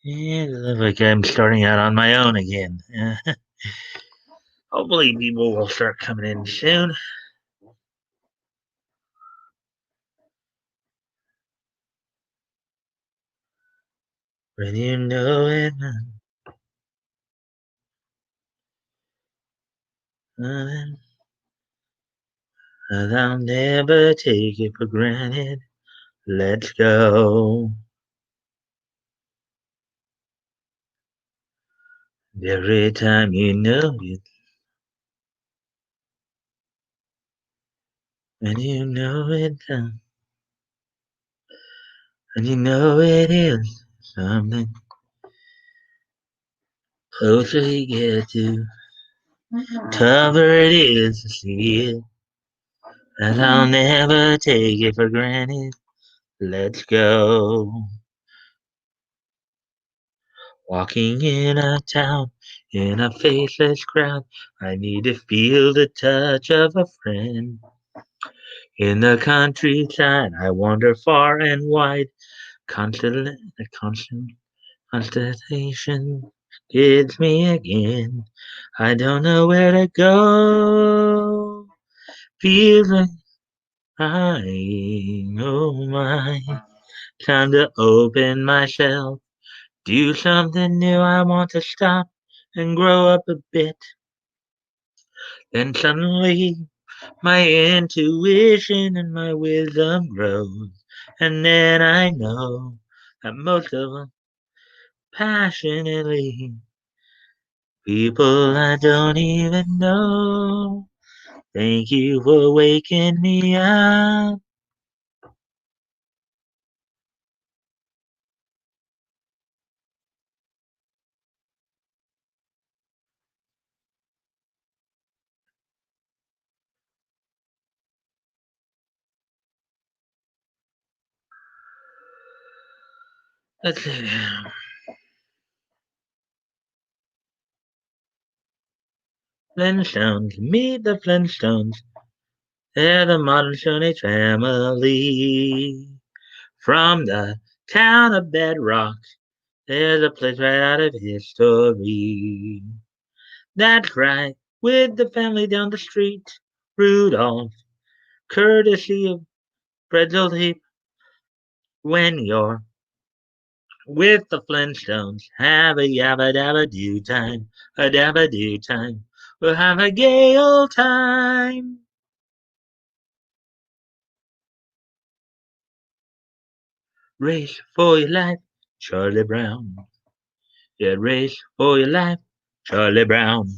And it looks like I'm starting out on my own again. Hopefully, people will start coming in soon. When you know it, then I'll never take it for granted. Let's go. Every time you know it, when you know it, and you know it is something closer you get to, tougher it is to see it. And I'll never take it for granted. Let's go. Walking in a town, in a faceless crowd, I need to feel the touch of a friend. In the countryside, I wander far and wide. Constant constellation gives me again. I don't know where to go. Feels like oh my. Time to open myself. Do something new. I want to stop and grow up a bit. Then suddenly my intuition and my wisdom grows. And then I know that most of them passionately people I don't even know. Thank you for waking me up. Let's see. Flintstones, meet the Flintstones. They're the modern Stone Age family. From the town of Bedrock, there's a place right out of history. That's right, with the family down the street. Rudolph, courtesy of Pretzel Heap. When you're with the Flintstones, have a yabba dabba do time, a dabba do time. We'll have a gay old time. Race for your life, Charlie Brown. Yeah, race for your life, Charlie Brown.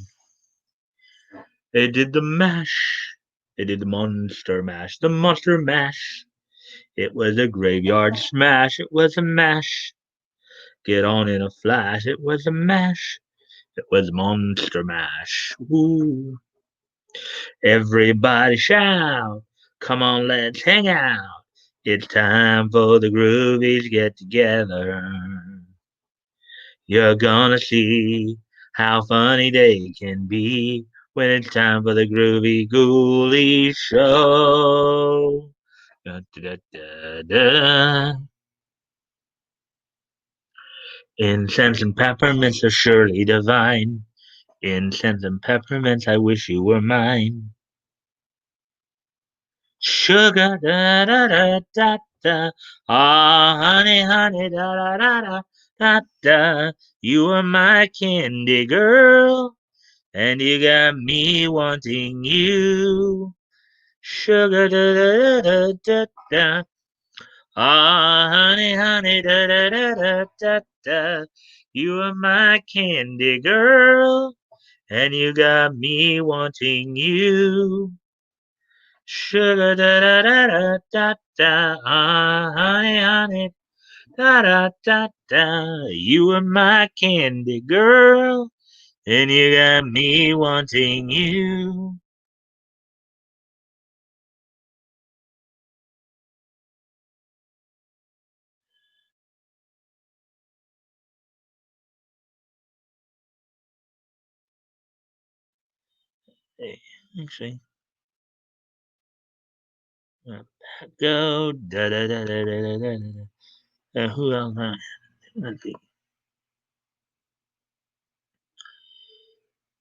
They did the mash. They did the monster mash. The monster mash. It was a graveyard smash. It was a mash. Get on in a flash. It was a mash. It was monster mash. Woo. Everybody shout. Come on, let's hang out. It's time for the groovies get together. You're gonna see how funny they can be when it's time for the groovy ghoulie show. Da, da, da, da. Incense and peppermints are surely divine. Incense and peppermints, I wish you were mine. Sugar, da da da da da. Ah, honey, honey, da da da da da da. You are my candy girl. And you got me wanting you. Sugar da da da da da. Ah, honey, honey, da da da da da da. You are my candy girl, and you got me wanting you. Sugar da da da da da da. Ah, honey, honey, da da da da. You are my candy girl, and you got me wanting you. Hey, actually, uh, go da da da da da da da da. Who else? Let's see.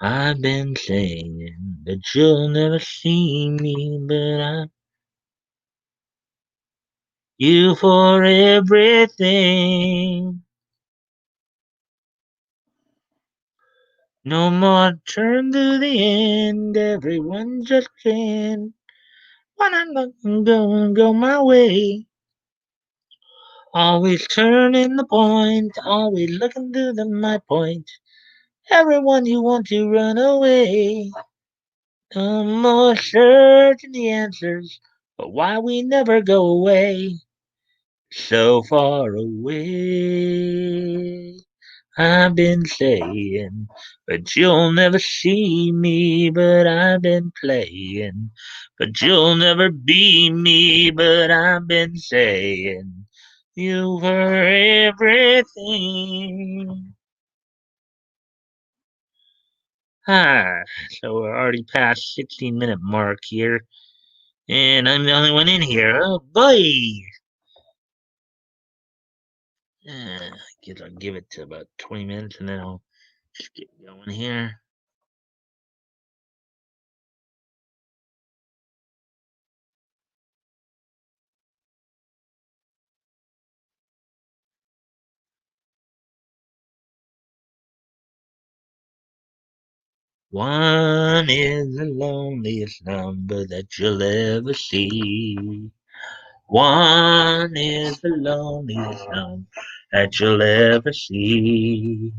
I've been saying that you'll never see me, but I'm you for everything. No more turn to the end, everyone just can. When I'm not go my way. Always turning the point, always looking to my point. Everyone you want to run away. No more searching the answers, but why we never go away. So far away. I've been saying, but you'll never see me, but I've been playing. But you'll never be me, but I've been saying, you were everything. Ah, so we're already past 16-minute mark here, and I'm the only one in here. Oh boy! I guess I'll give it to about 20 minutes and then I'll just get going here. One is the loneliest number that you'll ever see. One is the loneliest number that you'll ever see.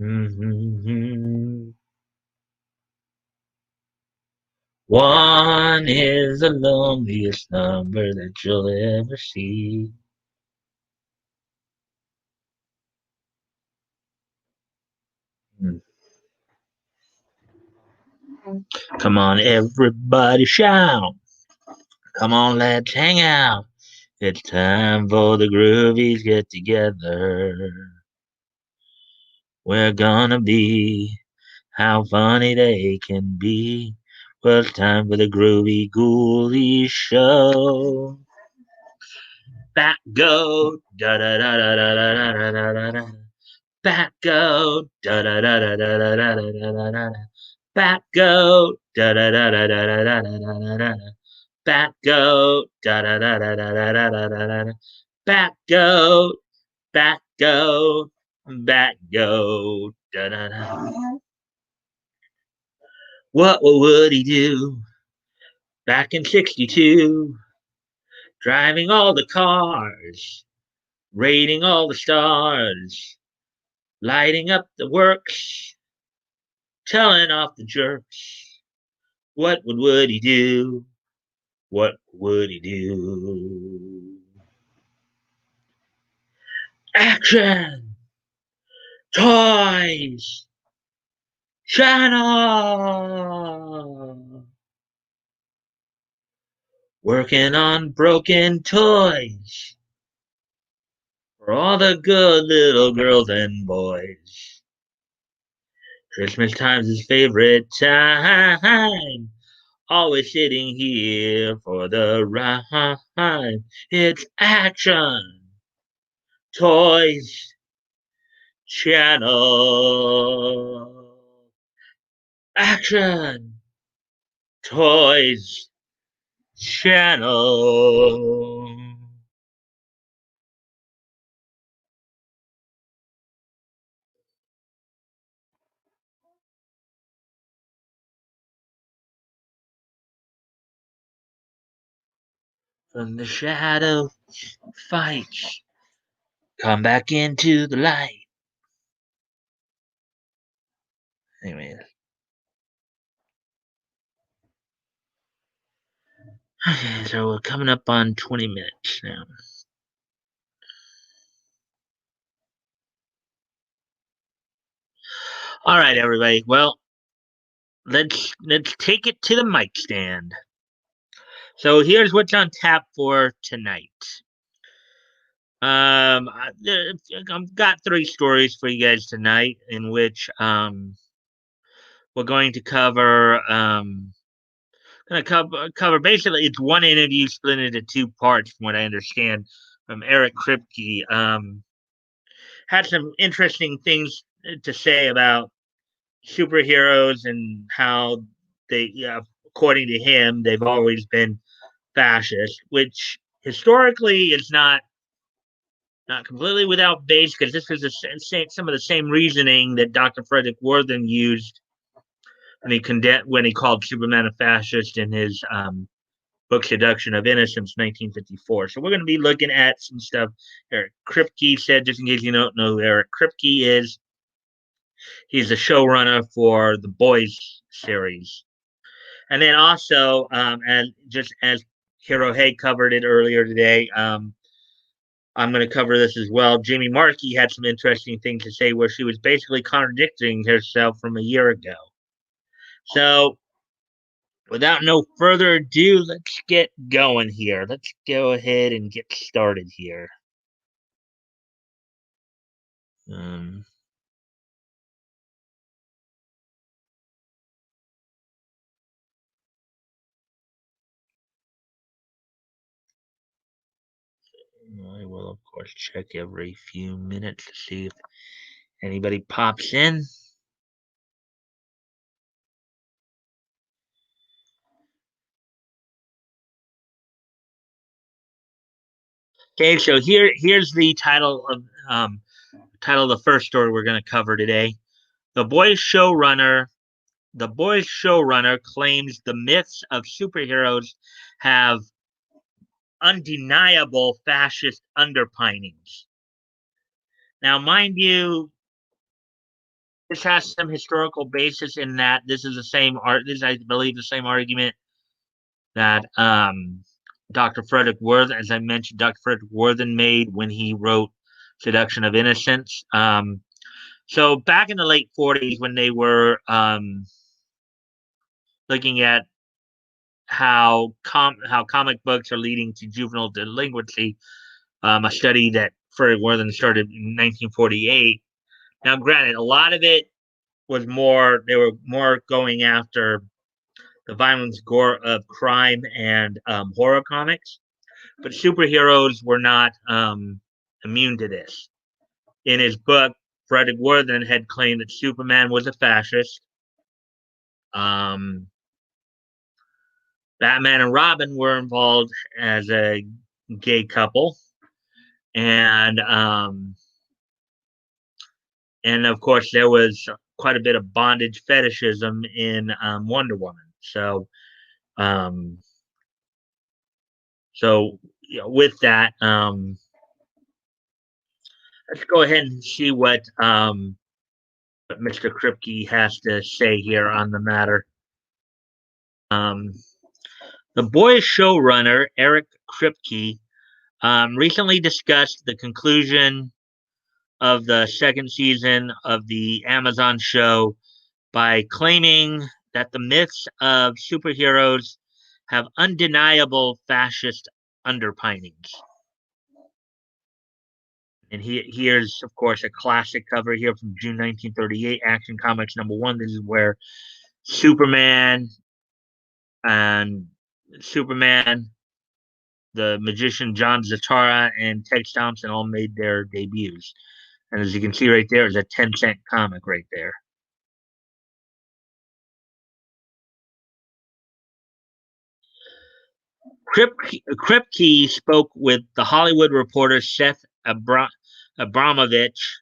Mm-hmm. One is the loneliest number that you'll ever see. Mm. Come on, everybody shout. Come on, let's hang out. It's time for the groovies get together. We're gonna be how funny they can be. Well, it's time for the groovy ghoulies show. Back go da da da da da da da da da da. Back go da da da da da da da da da da. Back go da da da da da da da da da da. Back go da da da da da da da da da da. Back go back go back go da da da. What would he do back in 62? Driving all the cars, raiding all the stars, lighting up the works, telling off the jerks. What would Woody do? What would he do? Action! Toys! Channel! Working on broken toys for all the good little girls and boys. Christmas time's his favorite time. Always sitting here for the rhyme. It's action, toys, channel. Action, toys, channel. From the shadow fights, come back into the light. Anyway, okay, so we're coming up on 20 minutes now. All right, everybody. Well, let's take it to the mic stand. So here's what's on tap for tonight. I've got three stories for you guys tonight, in which we're going to cover basically it's one interview split into two parts, from what I understand, from Eric Kripke. Had some interesting things to say about superheroes and how they, according to him, they've always been fascist, which historically is not completely without base because this is some of the same reasoning that Dr. Frederick Worthen used when he called Superman a fascist in his book Seduction of Innocence, 1954. So we're going to be looking at some stuff. Eric Kripke said, just in case you don't know who Eric Kripke is, he's the showrunner for the Boys series. And then also, as Hirohei covered it earlier today, I'm going to cover this as well. Jamie Markey had some interesting things to say where she was basically contradicting herself from a year ago. So, without no further ado, let's get going here. Let's go ahead and get started here. Um, I will, of course, check every few minutes to see if anybody pops in. Okay, so here's the title of the first story we're going to cover today. The boys showrunner the boys showrunner claims the myths of superheroes have undeniable fascist underpinnings. Now, mind you, this has some historical basis in that this is the same art. This, I believe, the same argument that Dr. Frederick Worthen, as I mentioned, Dr. Frederick Worthen made when he wrote Seduction of Innocence. So back in the late 40s, when they were looking at how comic books are leading to juvenile delinquency, a study that Frederick Worthen started in 1948. Now, granted, a lot of it was more they were more going after the violence, gore of crime and horror comics, but superheroes were not immune to this. In his book, Frederick Worthen had claimed that Superman was a fascist. Um, Batman and Robin were involved as a gay couple, and of course there was quite a bit of bondage fetishism in Wonder Woman. Um, with that, let's go ahead and see what Mr. Kripke has to say here on the matter. Um, the Boys showrunner Eric Kripke recently discussed the conclusion of the second season of the Amazon show by claiming that the myths of superheroes have undeniable fascist underpinnings. And here's, of course, a classic cover here from June 1938, Action Comics #1. This is where Superman and Superman, the magician John Zatara, and Ted Thompson all made their debuts. And as you can see right there, is a 10-cent comic right there. Kripke spoke with the Hollywood reporter Seth Abramovich,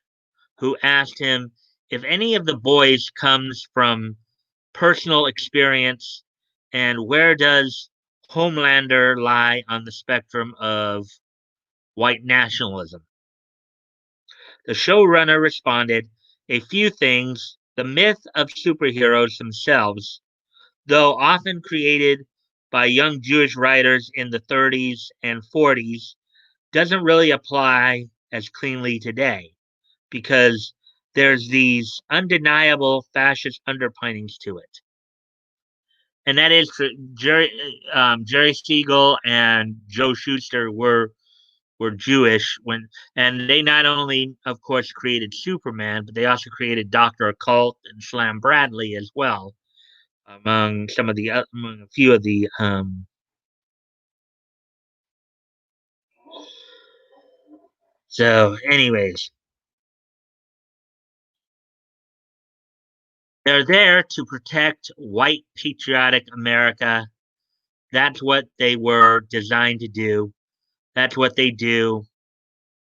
who asked him if any of the boys comes from personal experience and where does Homelander lie on the spectrum of white nationalism. The showrunner responded, a few things. The myth of superheroes themselves, though often created by young Jewish writers in the 30s and 40s, doesn't really apply as cleanly today because there's these undeniable fascist underpinnings to it. And that is Jerry Siegel and Joe Shuster were Jewish and they not only, of course, created Superman, but they also created Doctor Occult and Slam Bradley as well, among a few of the. So, anyways, They're there to protect white patriotic America. That's what they were designed to do. That's what they do.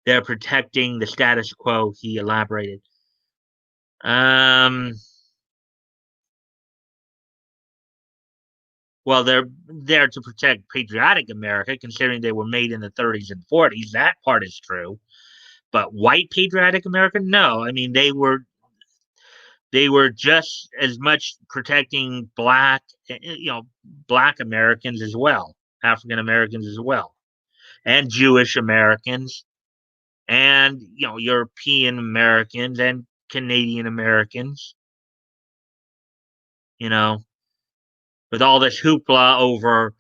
They're protecting the status quo, he elaborated. Um, well, they're there to protect patriotic America, considering they were made in the 30s and 40s. That part is true. But white patriotic America, no. I mean, they were just as much protecting black Americans as well, African Americans as well, and Jewish Americans, and European Americans and Canadian Americans. You know, with all this hoopla over,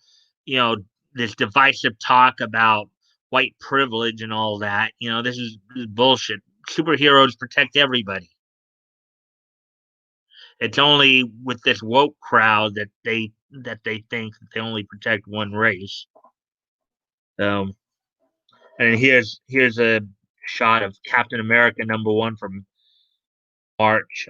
you know, this divisive talk about white privilege and all that. This is bullshit. Superheroes protect everybody. It's only with this woke crowd that they think that they only protect one race. Um, and here's a shot of Captain America #1 from March.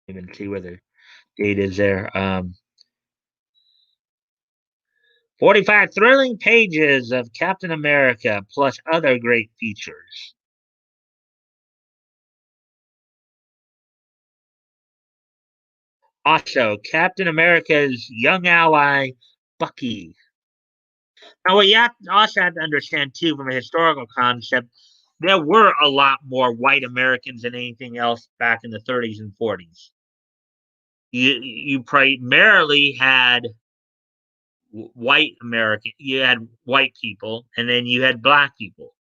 Even see where the date is there. 45 thrilling pages of Captain America plus other great features. Also, Captain America's young ally, Bucky. Now, what you also have to understand, too, from a historical concept, there were a lot more white Americans than anything else back in the 30s and 40s. You primarily had white American, you had white people, and then you had black people,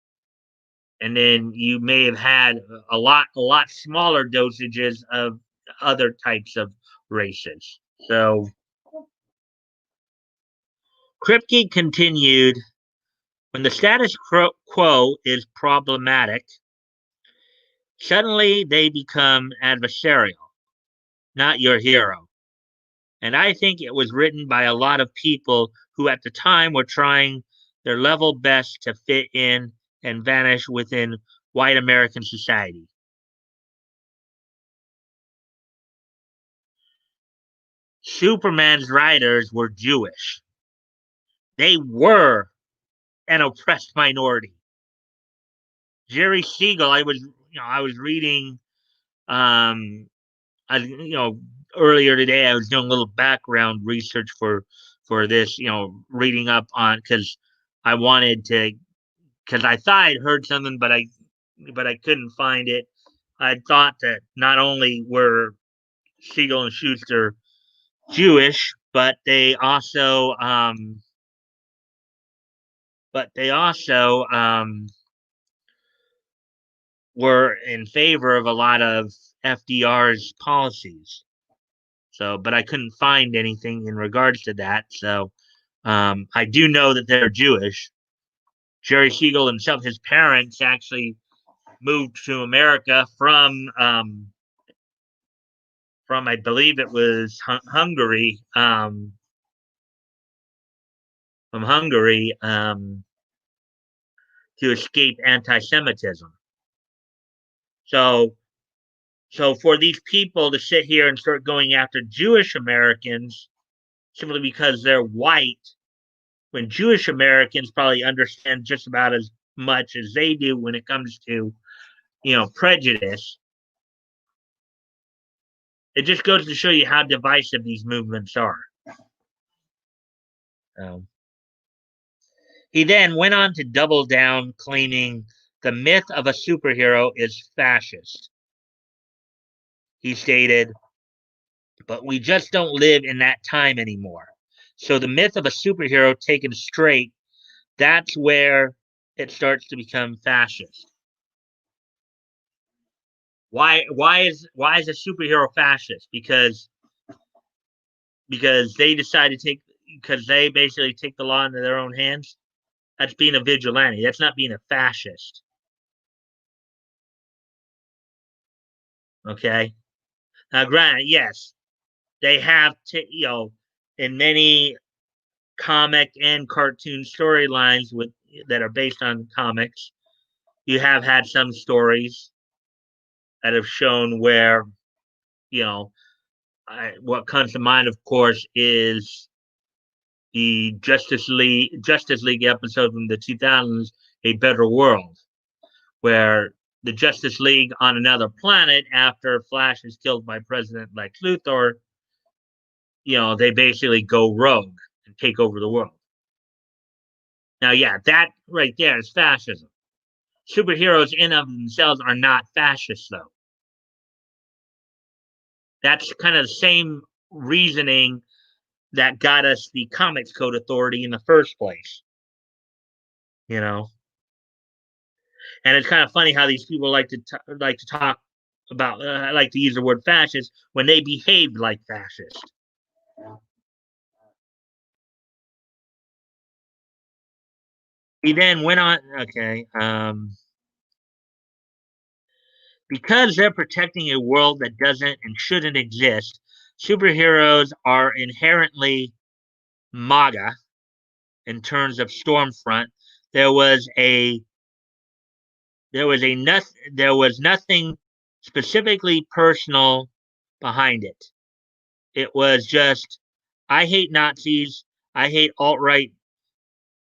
and then you may have had a lot smaller dosages of other types of races. So Kripke continued, when the status quo is problematic, suddenly they become adversarial, not your hero. And I think it was written by a lot of people who at the time were trying their level best to fit in and vanish within white American society. Superman's writers were Jewish. They were an oppressed minority. Jerry Siegel, I was reading, um, earlier today. I was doing a little background research for this, reading up on, because I wanted to, because I thought I'd heard something, but I couldn't find it. I thought that not only were Siegel and Schuster Jewish, but they also were in favor of a lot of FDR's policies. So, but I couldn't find anything in regards to that. So, I do know that they're Jewish. Jerry Siegel himself, his parents actually moved to America from I believe it was Hungary, from Hungary, to escape anti-Semitism. So, so for these people to sit here and start going after Jewish Americans simply because they're white, when Jewish Americans probably understand just about as much as they do when it comes to, prejudice, it just goes to show you how divisive these movements are. Um, he then went on to double down, claiming the myth of a superhero is fascist. He stated, but we just don't live in that time anymore. So the myth of a superhero taken straight, that's where it starts to become fascist. Why is a superhero fascist? Because they decide to take because they basically take the law into their own hands. That's being a vigilante. That's not being a fascist. Okay. Now, granted, yes, they have to, in many comic and cartoon storylines with that are based on comics, You have had some stories that have shown where, you know, what comes to mind, of course, is the Justice League episode from the 2000s, A Better World, where the Justice League on another planet, after Flash is killed by President Lex Luthor, they basically go rogue and take over the world. Now, yeah, that right there is fascism. Superheroes in of themselves are not fascists, though. That's kind of the same reasoning that got us the Comics Code Authority in the first place. You know, and it's kind of funny how these people like to talk about like to use the word fascist when they behaved like fascists. He then went on. Okay, because they're protecting a world that doesn't and shouldn't exist, superheroes are inherently MAGA in terms of Stormfront. There was a there was nothing specifically personal behind it. It was just I hate Nazis, I hate alt right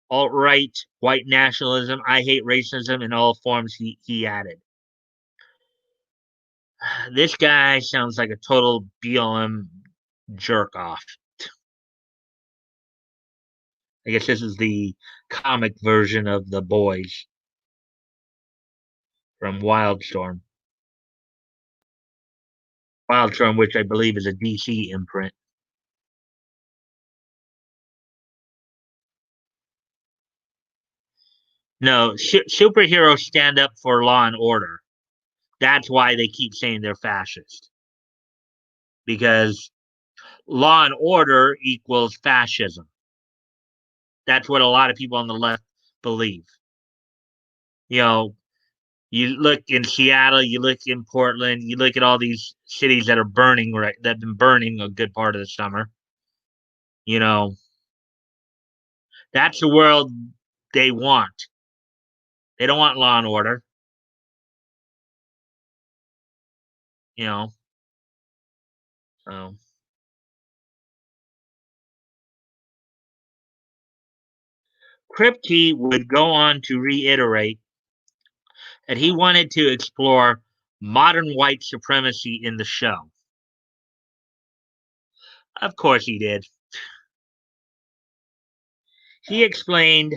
white nationalism, I hate racism in all forms, he added. This guy sounds like a total BLM jerk off. I guess this is the comic version of the boys from Wildstorm. Wildstorm, which I believe is a DC imprint. No, superheroes stand up for law and order. That's why they keep saying they're fascist. Because law and order equals fascism. That's what a lot of people on the left believe. You know, you look in Seattle, you look in Portland, you look at all these cities that are burning, right? That've been burning a good part of the summer. You know, that's the world they want. They don't want law and order. You know, so Kripke would go on to reiterate that he wanted to explore modern white supremacy in the show. Of course he did. He explained,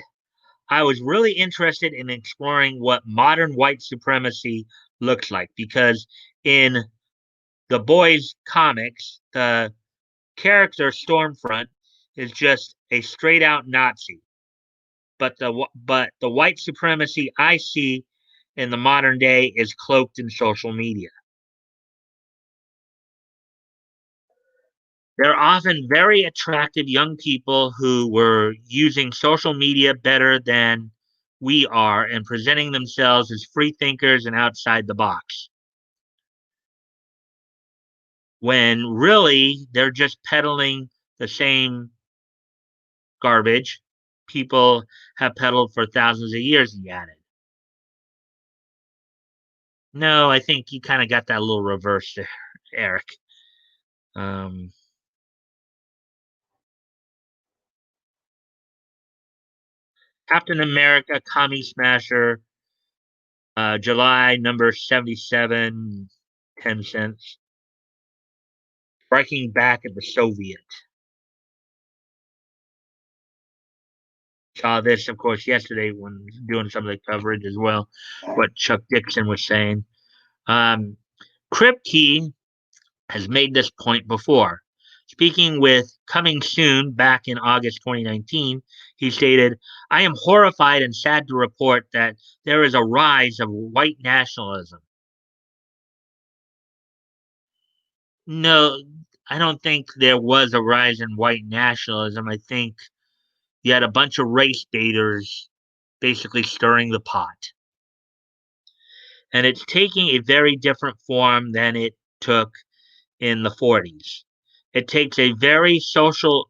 I was really interested in exploring what modern white supremacy looks like because in the boys' comics, the character Stormfront is just a straight out Nazi. But the white supremacy I see in the modern day is cloaked in social media. They're often very attractive young people who were using social media better than we are and presenting themselves as free thinkers and outside the box. When really they're just peddling the same garbage people have peddled for thousands of years, he added. No, I think you kind of got that a little reverse there, Eric. Um, Captain America, Commie Smasher, July number 77, 10 cents. Striking back at the Soviet. Saw this, of course, yesterday when doing some of the coverage as well. What Chuck Dixon was saying. Um, Kripke has made this point before. Speaking with Coming Soon back in August 2019, he stated, I am horrified and sad to report that there is a rise of white nationalism. No, I don't think there was a rise in white nationalism. I think you had a bunch of race baiters basically stirring the pot. And it's taking a very different form than it took in the 40s. It takes a very social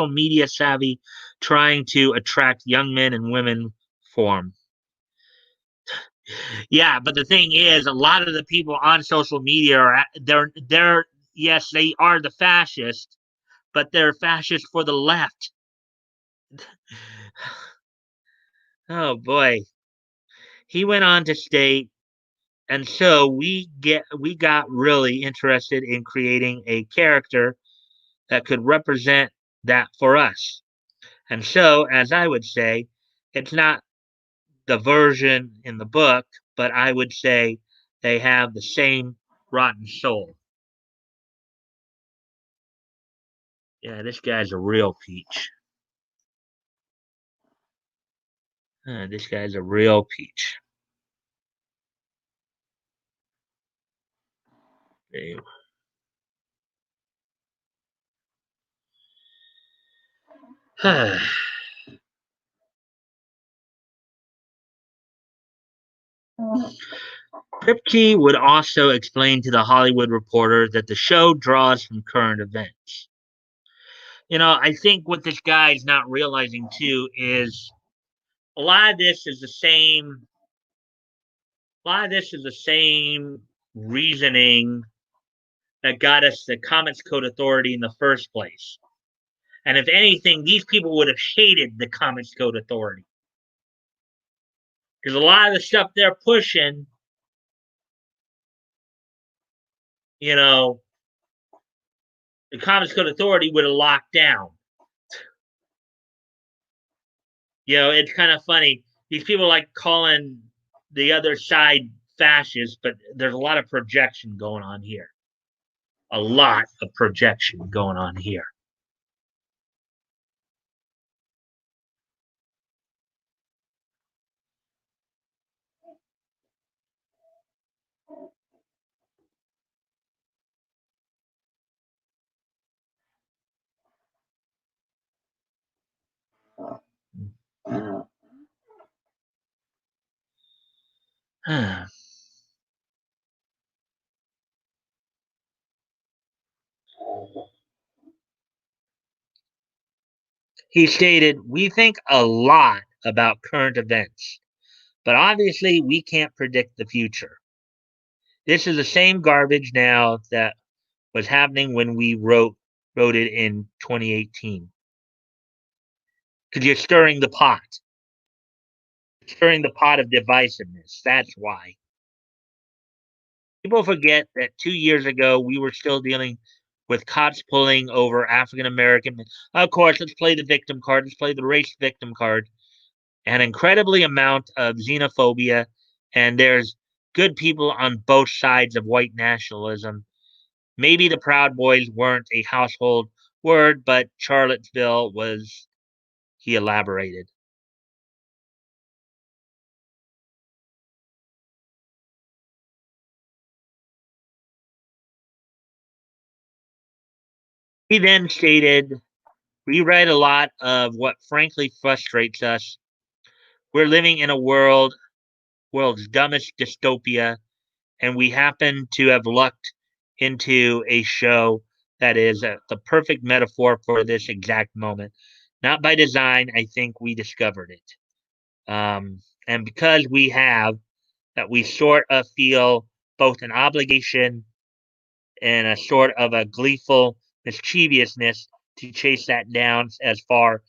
media savvy trying to attract young men and women form. Yeah, but the thing is, a lot of the people on social media are they're yes, they are the fascists, but they're fascists for the left. Oh boy, he went on to state, and so we got really interested in creating a character that could represent that for us. And so, as I would say, it's not the version in the book, but I would say they have the same rotten soul. Yeah, this guy's a real peach. This guy's a real peach. Hey. Kripke would also explain to the Hollywood Reporter that the show draws from current events. I think what this guy's not realizing too is a lot of this is the same. A lot of this is the same reasoning that got us the Comics Code Authority in the first place. And if anything, these people would have hated the Comics Code Authority because a lot of the stuff they're pushing, you know, the Comics Code Authority would have locked down. It's kind of funny. These people like calling the other side fascist, but there's a lot of projection going on here. A lot of projection going on here. He stated, "We think a lot about current events, but obviously we can't predict the future. This is the same garbage now that was happening when we wrote it in 2018. Because you're stirring the pot, stirring the pot of divisiveness. That's why. People forget that 2 years ago we were still dealing with cops pulling over African American. Of course, let's play the victim card. Let's play the race victim card. An incredibly amount of xenophobia, and there's good people on both sides of white nationalism. Maybe the Proud Boys weren't a household word, but Charlottesville was, he elaborated. He then stated, "We read a lot of what frankly frustrates us. We're living in a world's dumbest dystopia, and we happen to have lucked into a show that is the perfect metaphor for this exact moment. Not by design, I think we discovered it. And because we have, that we sort of feel both an obligation and a sort of a gleeful mischievousness to chase that down as far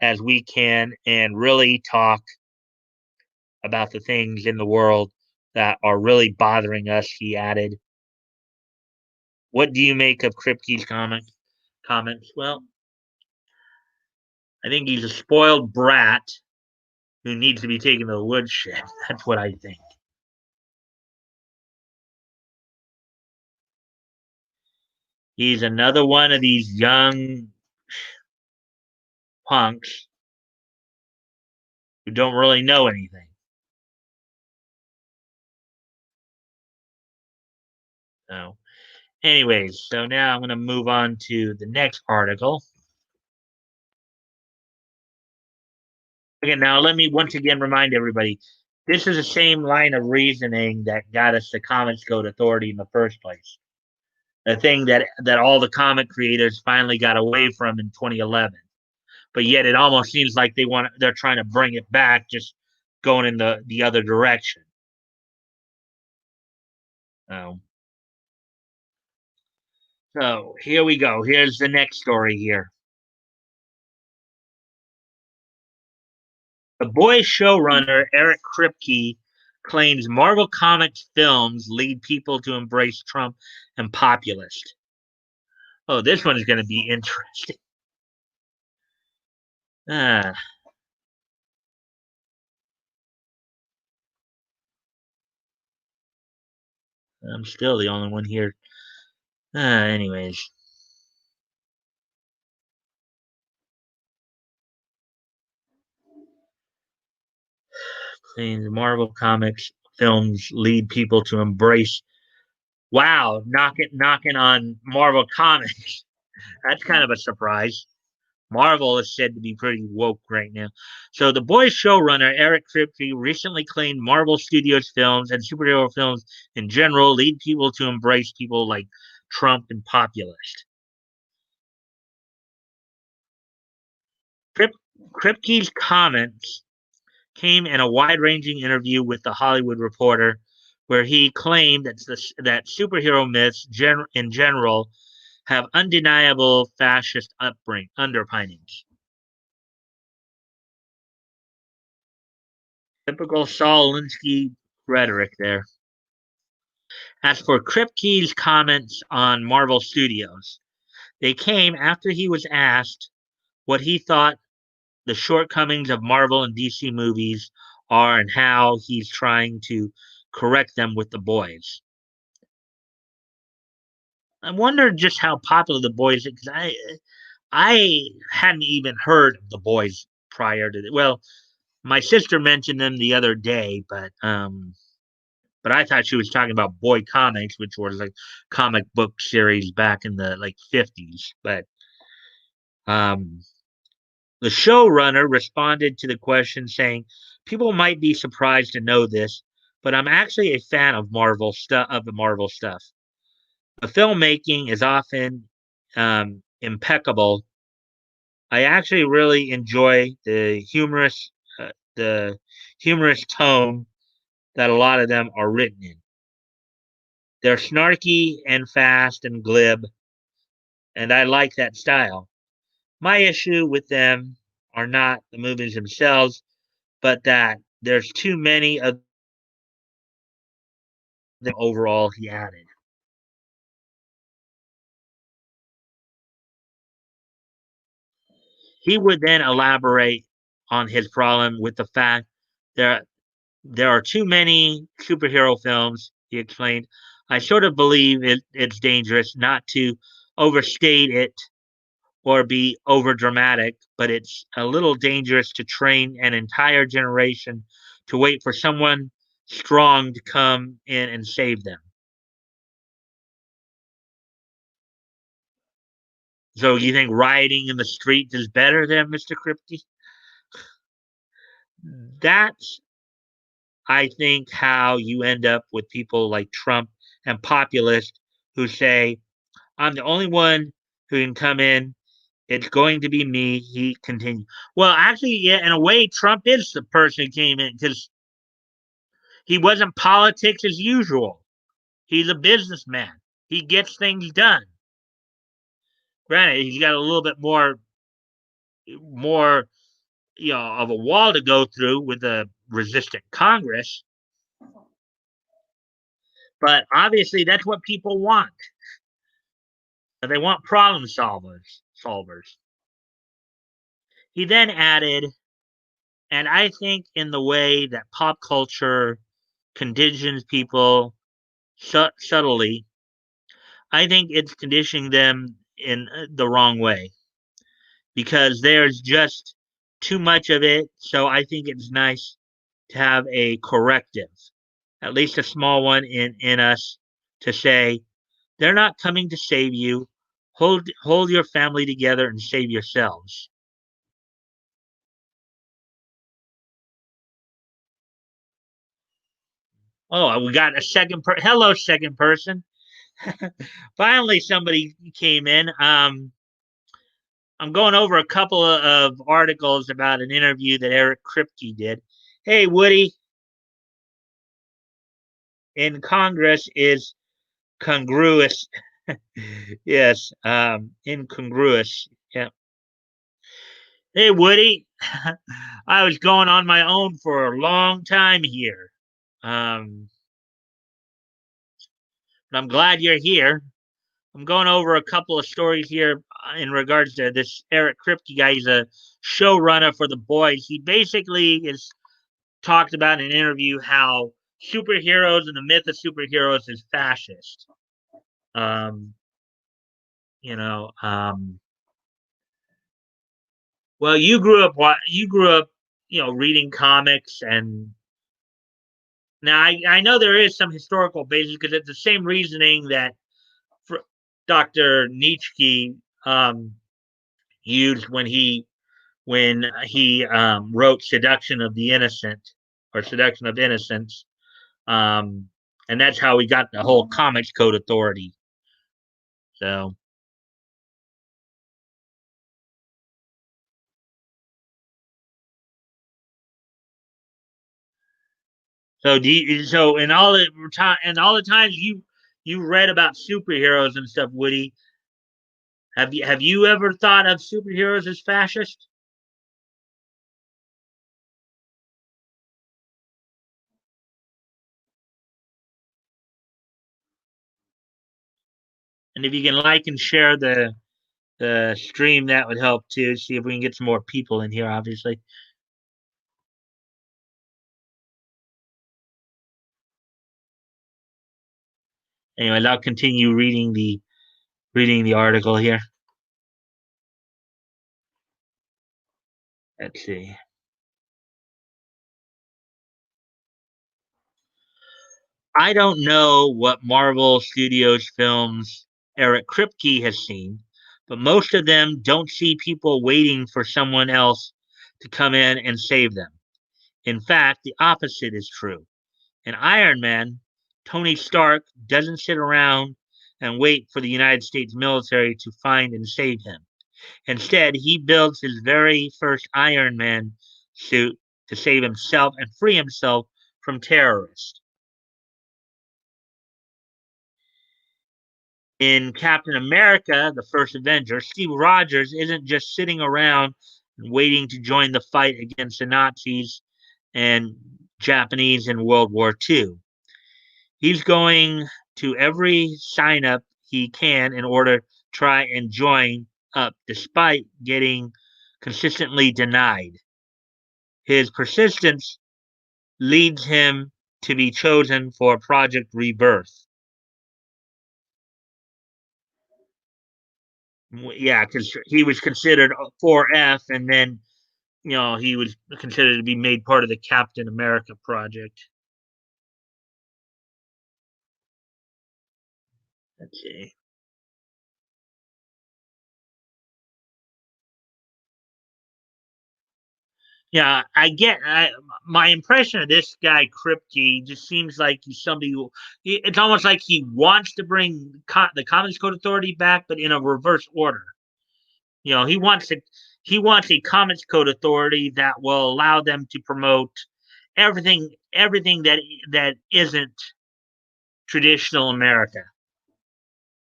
as we can and really talk about the things in the world that are really bothering us," he added. What do you make of Kripke's comments? Well, I think he's a spoiled brat who needs to be taken to the woodshed. That's what I think. He's another one of these young punks who don't really know anything. So, anyways, so now I'm going to move on to the next article. Again, now let me once again remind everybody this is the same line of reasoning that got us the Comics Code Authority in the first place. The thing that all the comic creators finally got away from in 2011. But yet it almost seems like they're trying to bring it back, just going in the other direction. Oh, so here we go. Here's the next story here. The boys showrunner Eric Kripke claims Marvel Comics films lead people to embrace Trump and populist. Oh, this one is going to be interesting. Ah, I'm still the only one here. Anyways, claims Marvel Comics films lead people to embrace. Wow, knocking on Marvel Comics. That's kind of a surprise. Marvel is said to be pretty woke right now. So the Boys showrunner Eric Kripke recently claimed Marvel Studios films and superhero films in general lead people to embrace people like Trump and populist. Krip, Kripke's comments came in a wide-ranging interview with the Hollywood Reporter, where he claimed that superhero myths in general have undeniable fascist underpinnings. Typical Saul Alinsky rhetoric there. As for Kripke's comments on Marvel Studios, they came after he was asked what he thought the shortcomings of Marvel and DC movies are and how he's trying to correct them with the boys. I wonder just how popular the boys because I hadn't even heard of the boys prior to well, my sister mentioned them the other day, but I thought she was talking about Boy Comics, which was like comic book series back in the like 50s. But um, the showrunner responded to the question saying, "People might be surprised to know this, but I'm actually a fan of Marvel stuff of the Marvel stuff. The filmmaking is often impeccable. I actually really enjoy the humorous tone that a lot of them are written in. They're snarky and fast and glib, and I like that style. My issue with them are not the movies themselves, but that there's too many of them overall," he added. He would then elaborate on his problem with the fact there there are too many superhero films, he explained. I sort of believe it's dangerous not to overstate it or be over dramatic, but it's a little dangerous to train an entire generation to wait for someone strong to come in and save them. So you think rioting in the streets is better than Mr. Kripke? That's, I think, how you end up with people like Trump and populists who say, I'm the only one who can come in. It's going to be me. He continued. Well, actually, yeah, in a way, Trump is the person who came in because he wasn't politics as usual. He's a businessman. He gets things done. Granted, he's got a little bit more, of a wall to go through with a resistant Congress. But obviously, that's what people want. They want problem solvers. He then added, and I think in the way that pop culture conditions people subtly, I think it's conditioning them in the wrong way because there's just too much of it. So I think it's nice to have a corrective, at least a small one in us to say, they're not coming to save you. Hold your family together and save yourselves. Oh, we got a hello, second person. Finally, somebody came in. I'm going over a couple of articles about an interview that Eric Kripke did. Hey, Woody, in Congress is congruous. Yes, incongruous. Yeah. Hey, Woody. I was going on my own for a long time here. Um, but I'm glad you're here. I'm going over a couple of stories here in regards to this Eric Kripke guy. He's a showrunner for The Boys. He basically is talked about in an interview how superheroes and the myth of superheroes is fascist. Um, you know, well, you grew up, reading comics, and now I know there is some historical basis because it's the same reasoning that Dr. Nietzsche um, used when he wrote Seduction of the Innocent or Seduction of Innocence. Um, and that's how we got the whole Comics Code Authority. So, so in all the times you read about superheroes and stuff, Woody, have you ever thought of superheroes as fascist? And if you can like and share the stream, that would help too. See if we can get some more people in here. Obviously. Anyways, I'll continue reading the article here. Let's see. I don't know what Marvel Studios films Eric Kripke has seen, but most of them don't see people waiting for someone else to come in and save them. In fact, the opposite is true. In Iron Man, Tony Stark doesn't sit around and wait for the United States military to find and save him. Instead, he builds his very first Iron Man suit to save himself and free himself from terrorists. In Captain America, the first Avenger, Steve Rogers isn't just sitting around and waiting to join the fight against the Nazis and Japanese in World War II. He's going to every sign up he can in order to try and join up despite getting consistently denied. His persistence leads him to be chosen for Project Rebirth. Yeah, because he was considered 4F, and then he was considered to be made part of the Captain America project. Let's see. Yeah, my impression of this guy Kripke just seems like he's somebody who it's almost like he wants to bring the Comics Code Authority back, but in a reverse order. He wants a Comics Code Authority that will allow them to promote everything that isn't traditional America.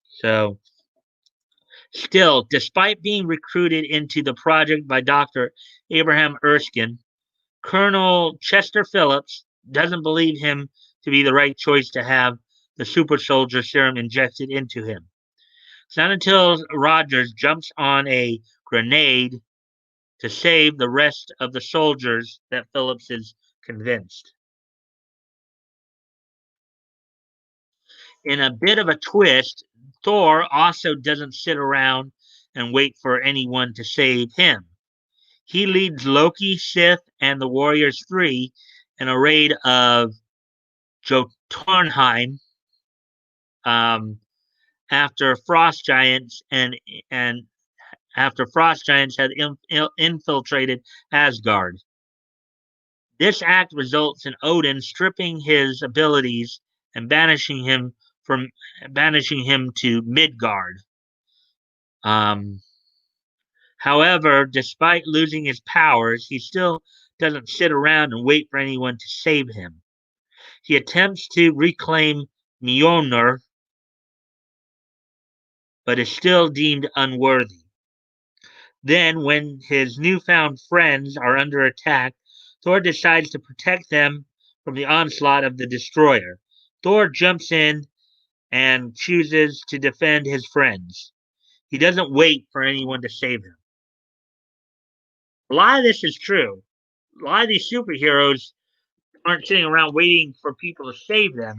So still, despite being recruited into the project by Dr. Abraham Erskine, Colonel Chester Phillips doesn't believe him to be the right choice to have the super soldier serum injected into him. It's not until Rogers jumps on a grenade to save the rest of the soldiers that Phillips is convinced. In a bit of a twist, Thor also doesn't sit around and wait for anyone to save him. He leads Loki, Sith, and the Warriors 3 in a raid of Jotunheim um, after frost giants and after frost giants had infiltrated Asgard. This act results in Odin stripping his abilities and banishing him to Midgard. Um, However, despite losing his powers, he still doesn't sit around and wait for anyone to save him. He attempts to reclaim Mjolnir but is still deemed unworthy. Then, when his newfound friends are under attack, Thor decides to protect them from the onslaught of the destroyer. Thor jumps in and chooses to defend his friends. He doesn't wait for anyone to save him. A lot of this is true. A lot of these superheroes aren't sitting around waiting for people to save them.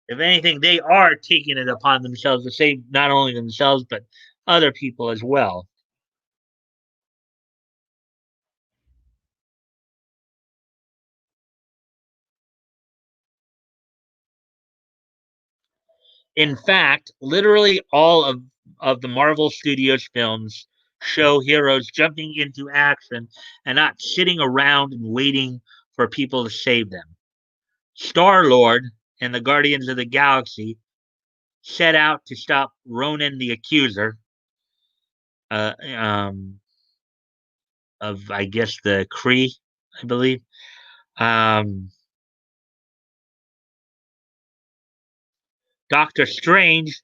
If anything, they are taking it upon themselves to save not only themselves, but other people as well. In fact, literally all of the Marvel Studios films show heroes jumping into action and not sitting around and waiting for people to save them. Star Lord and the Guardians of the Galaxy set out to stop Ronan the Accuser, uh, um, of I guess the Kree, I believe. Um, Doctor Strange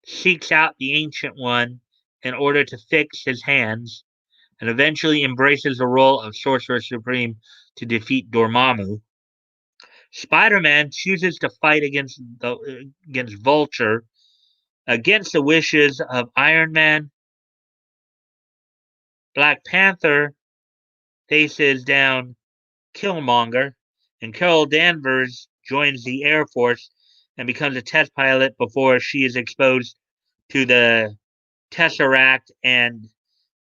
seeks out the Ancient One in order to fix his hands, and eventually embraces the role of Sorcerer Supreme to defeat Dormammu. Spider-Man chooses to fight against Vulture against the wishes of Iron Man. Black Panther faces down Killmonger, and Carol Danvers joins the Air Force and becomes a test pilot before she is exposed to the Tesseract and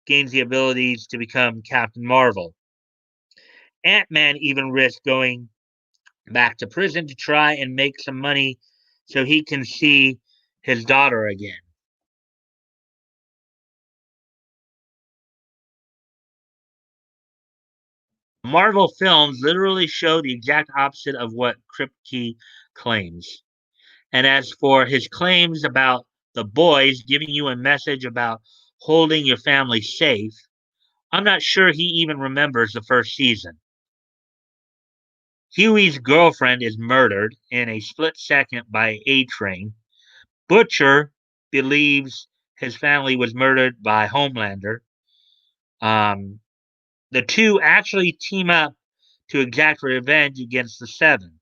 gains the abilities to become Captain Marvel. Ant-Man even risks going back to prison to try and make some money so he can see his daughter again. Marvel films literally show the exact opposite of what Kripke claims. And as for his claims about the boys giving you a message about holding your family safe, I'm not sure he even remembers the first season. Huey's girlfriend is murdered in a split second by A Train. Butcher believes his family was murdered by Homelander. Um, the two actually team up to exact revenge against the Seven.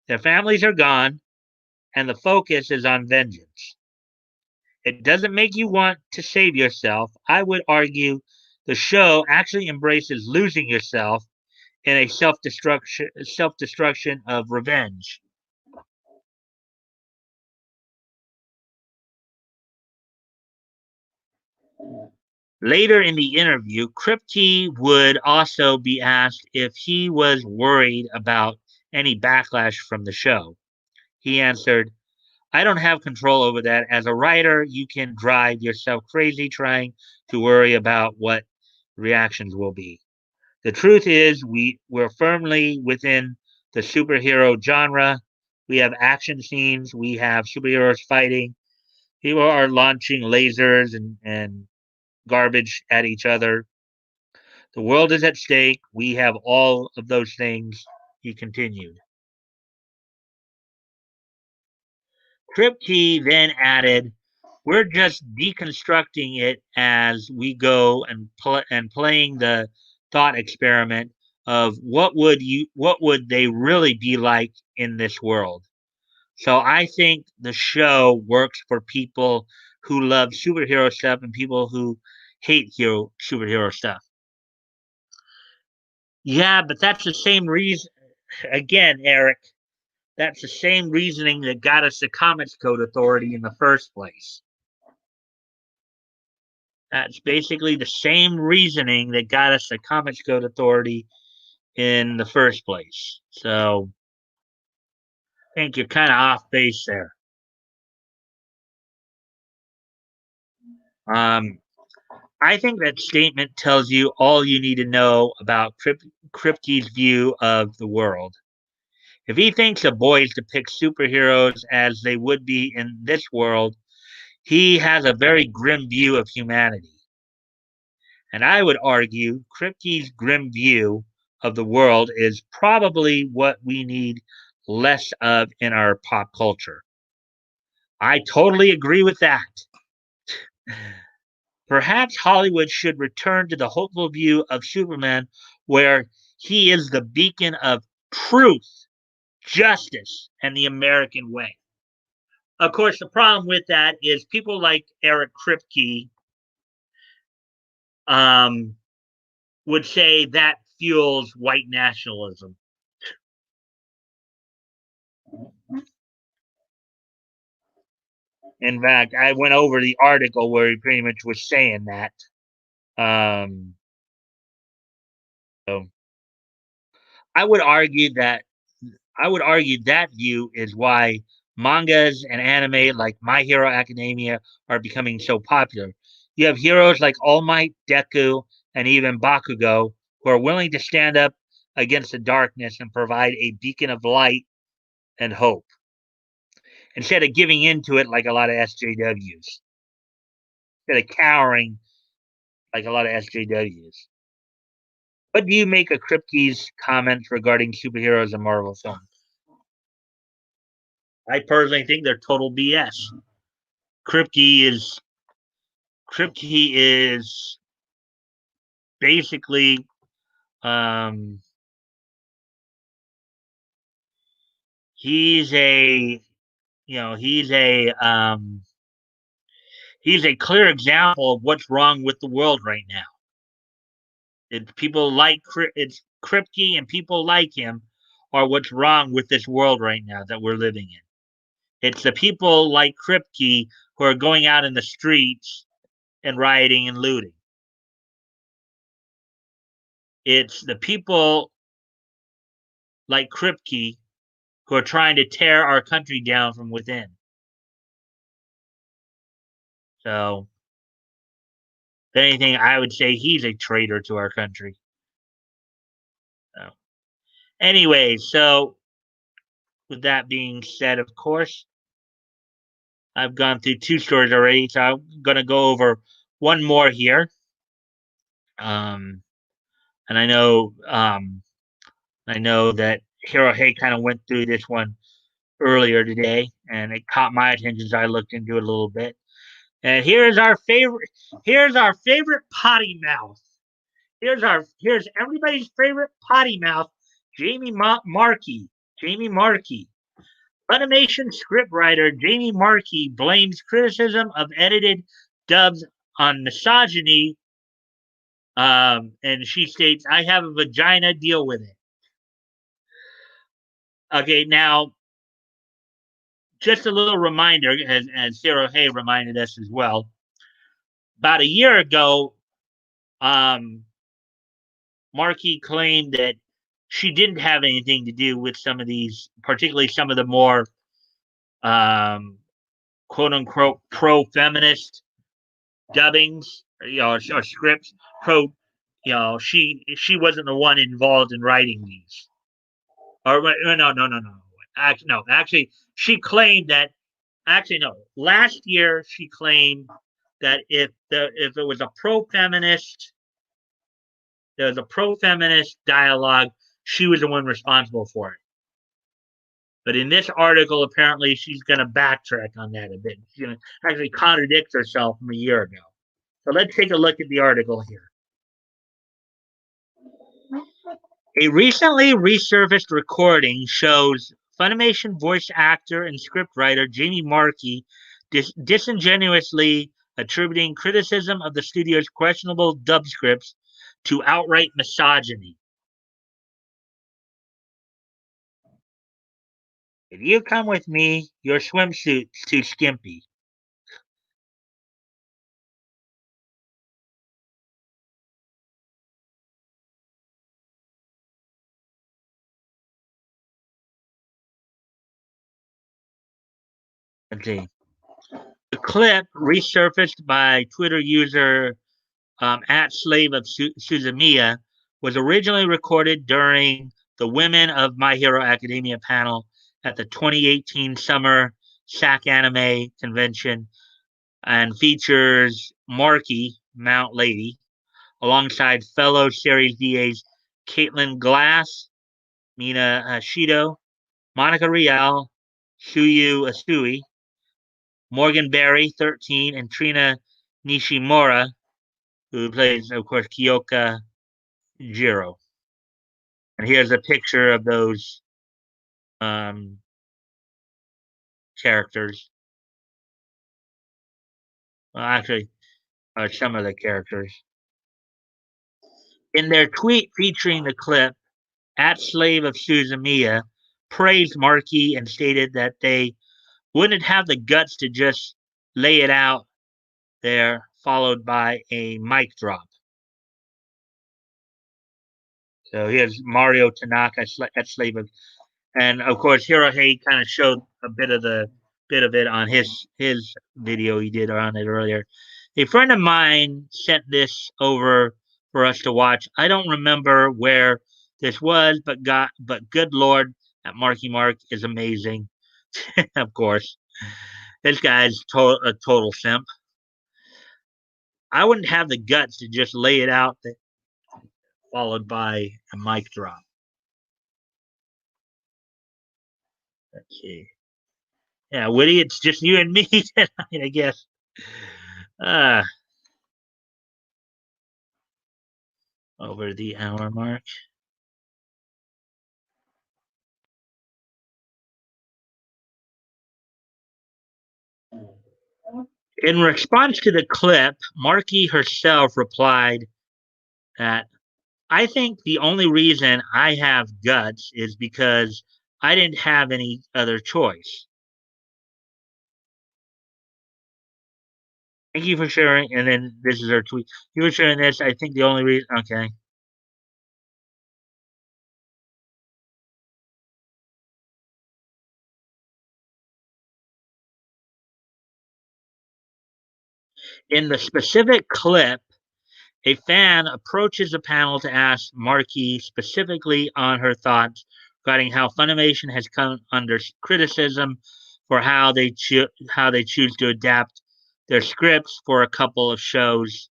Their families are gone, and the focus is on vengeance. It doesn't make you want to save yourself. I would argue the show actually embraces losing yourself in a self destruction of revenge. Later in the interview, Kripke would also be asked if he was worried about any backlash from the show. He answered, I don't have control over that. As a writer, you can drive yourself crazy trying to worry about what reactions will be. The truth is, we're firmly within the superhero genre. We have action scenes, we have superheroes fighting, people are launching lasers and garbage at each other. The world is at stake. We have all of those things, he continued. Kripke then added, we're just deconstructing it as we go and playing the thought experiment of what would they really be like in this world. So I think the show works for people who love superhero stuff and people who hate superhero stuff. Yeah, but that's the same reason. Again, Eric, that's the same reasoning that got us the Comics Code Authority in the first place. That's basically the same reasoning that got us the Comics Code Authority in the first place. So I think you're kind of off base there. Um, I think that statement tells you all you need to know about Kripke's view of the world. If he thinks the boys depict superheroes as they would be in this world, he has a very grim view of humanity. And I would argue Kripke's grim view of the world is probably what we need less of in our pop culture. I totally agree with that. Perhaps Hollywood should return to the hopeful view of Superman where he is the beacon of truth, justice, and the American way. Of course, the problem with that is people like Eric Kripke um, would say that fuels white nationalism. In fact, I went over the article where he pretty much was saying that. Um, so I would argue that view is why mangas and anime like My Hero Academia are becoming so popular. You have heroes like All Might, Deku, and even Bakugo who are willing to stand up against the darkness and provide a beacon of light and hope instead of giving into it like a lot of SJWs, instead of cowering like a lot of SJWs. What do you make of Kripke's comments regarding superheroes in Marvel films? I personally think they're total BS. Kripke is Kripke is basically um, he's a he's a clear example of what's wrong with the world right now. It's Kripke and people like him are what's wrong with this world right now that we're living in. It's the people like Kripke who are going out in the streets and rioting and looting. It's the people like Kripke who are trying to tear our country down from within. So, if anything, I would say he's a traitor to our country. So, anyway, so with that being said, of course, I've gone through two stories already, so I'm going to go over one more here. Um, and I know that Hero Hay kind of went through this one earlier today, and it caught my attention, so I looked into it a little bit. And here's our favorite potty mouth. Here's everybody's favorite potty mouth, Markey. Jamie Markey. Funimation scriptwriter Jamie Markey blames criticism of edited dubs on misogyny, and she states, "I have a vagina, deal with it." Okay, now just a little reminder, as Sarah Hay reminded us as well. About a year ago, um, Markey claimed that she didn't have anything to do with some of these, particularly some of the more um, quote unquote pro feminist dubbings, or scripts. Pro, she wasn't the one involved in writing these. Or no. Actually, she claimed that. Actually, no. Last year, she claimed that if it was a pro feminist, there was a pro feminist dialogue, she was the one responsible for it. But in this article, apparently she's going to backtrack on that a bit. She's going to actually contradict herself from a year ago. So let's take a look at the article here. A recently resurfaced recording shows Funimation voice actor and scriptwriter Jamie Markey disingenuously attributing criticism of the studio's questionable dub scripts to outright misogyny. If you come with me, your swimsuit's too skimpy. Let's see. The clip, resurfaced by Twitter user at Slave of Suzumiya, was originally recorded during the Women of My Hero Academia panel at the 2018 Summer SAC Anime Convention and features Markey, Mount Lady, alongside fellow Series DAs Caitlin Glass, Mina Shido, Monica Rial, Shuyu Asui, Morgan Berry, 13, and Trina Nishimura, who plays, of course, Kyoka Jiro. And here's a picture of those um, characters. Well, actually, some of the characters. In their tweet featuring the clip, at Slave of Suzumiya praised Markey and stated that they wouldn't have the guts to just lay it out there, followed by a mic drop. So here's Mario Tanaka at Slave of, and of course Hirohei kind of showed a bit of it on his video he did on it earlier. A friend of mine sent this over for us to watch. I don't remember where this was, but good lord, that Marky Mark is amazing. Of course, this guy's a total simp. I wouldn't have the guts to just lay it out, followed by a mic drop. Let's see. Yeah, Woody, it's just you and me tonight, I guess. Uh, over the hour mark. In response to the clip, Markey herself replied that I think the only reason I have guts is because I didn't have any other choice. Thank you for sharing. And then this is her tweet. You were sharing this. I think the only reason. Okay. In the specific clip, a fan approaches the panel to ask Markey specifically on her thoughts regarding how Funimation has come under criticism for how they choose to adapt their scripts for a couple of shows.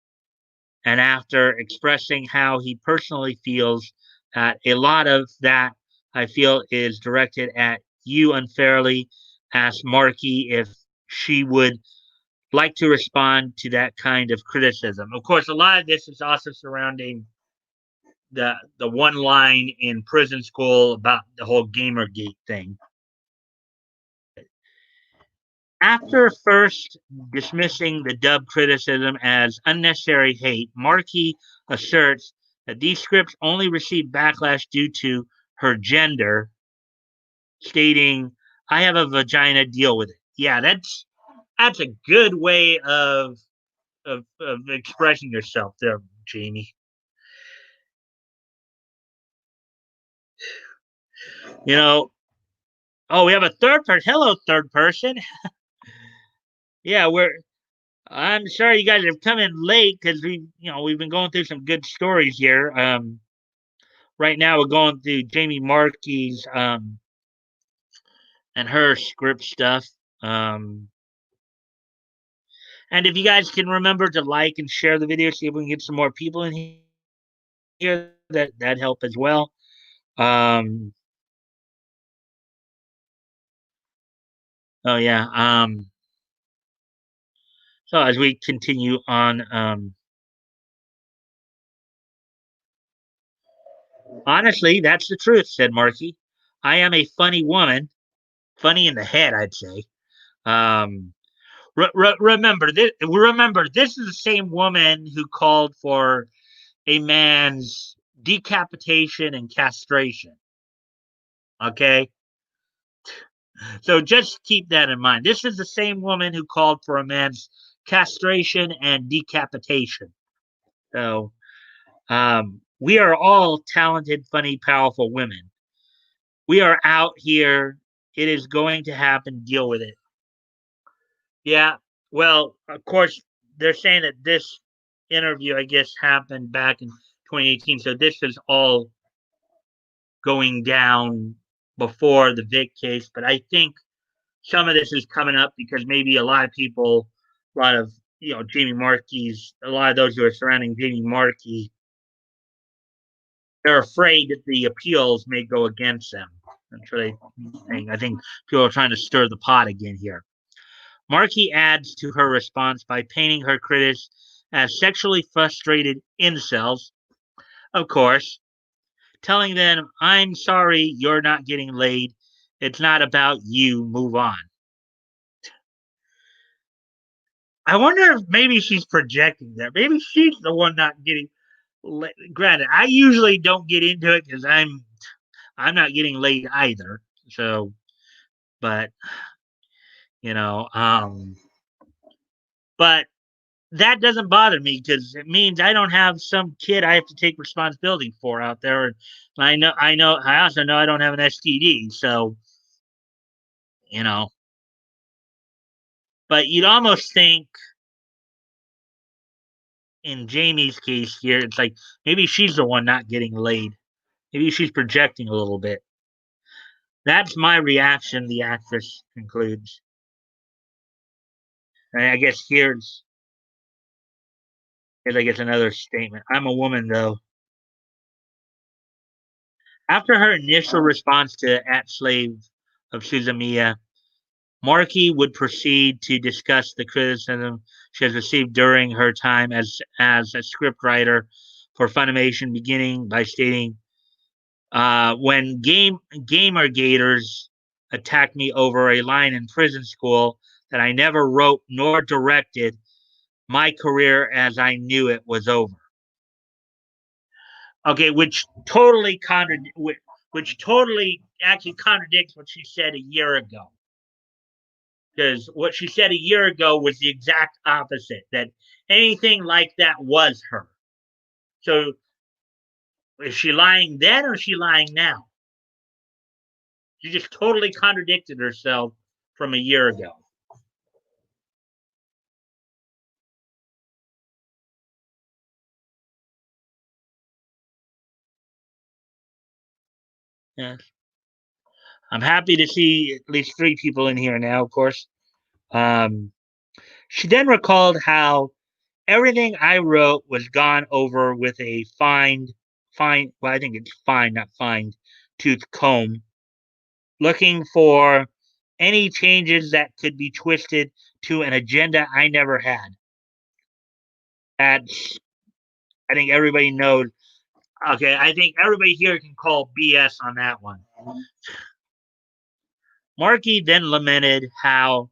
And after expressing how he personally feels that a lot of that I feel is directed at you unfairly, asked Markey if she would like to respond to that kind of criticism. Of course, a lot of this is also surrounding the one line in Prison School about the whole Gamergate thing. After first dismissing the dub criticism as unnecessary hate, Markey asserts that these scripts only received backlash due to her gender, stating, "I have a vagina, deal with it." Yeah, that's a good way of expressing yourself there, Jamie. You know, oh, we have a third person. Hello, third person. Yeah, I'm sorry you guys have come in late because we've been going through some good stories here. Right now we're going through Jamie Markey's and her script stuff. Um, and if you guys can remember to like and share the video, see if we can get some more people in here, that help as well. Um, oh yeah. So as we continue on, honestly, that's the truth," said Markey. "I am a funny woman, funny in the head, I'd say. Um, remember this. Remember, this is the same woman who called for a man's decapitation and castration. Okay, so just keep that in mind. This is the same woman who called for a man's castration and decapitation. So we are all talented, funny, powerful women. We are out here. It is going to happen. Deal with it. Yeah. Well, of course, they're saying that this interview, I guess, happened back in 2018. So this is all going down before the Vic case. But I think some of this is coming up because maybe a lot of people, a lot of Jamie Markey's, a lot of those who are surrounding Jamie Markey, they're afraid that the appeals may go against them. That's what I think. I think people are trying to stir the pot again here. Markey adds to her response by painting her critics as sexually frustrated incels, of course, telling them, I'm sorry you're not getting laid. It's not about you. Move on. I wonder if maybe she's projecting that. Maybe she's the one not getting laid. Granted, I usually don't get into it because I'm not getting laid either. So, but you know, but that doesn't bother me because it means I don't have some kid I have to take responsibility for out there. And I also know I don't have an STD. So, you know, but you'd almost think in Jamie's case here, it's like maybe she's the one not getting laid. Maybe she's projecting a little bit. That's my reaction, the actress concludes. And I guess here's I guess another statement. I'm a woman though. After her initial response to At Slave of Suzumiya, Markey would proceed to discuss the criticism she has received during her time as a scriptwriter for Funimation, beginning by stating, when gamergaters attacked me over a line in prison school that I never wrote nor directed, my career as I knew it was over. Okay, which totally actually contradicts what she said a year ago. Because what she said a year ago was the exact opposite. That anything like that was her. So is she lying then or is she lying now? She just totally contradicted herself from a year ago. Yeah. I'm happy to see at least three people in here now, of course. Um, she then recalled how everything I wrote was gone over with a well, I think it's fine, not fine, tooth comb, looking for any changes that could be twisted to an agenda I never had. That's, I think everybody knows. Okay, I think everybody here can call BS on that one. Markey then lamented how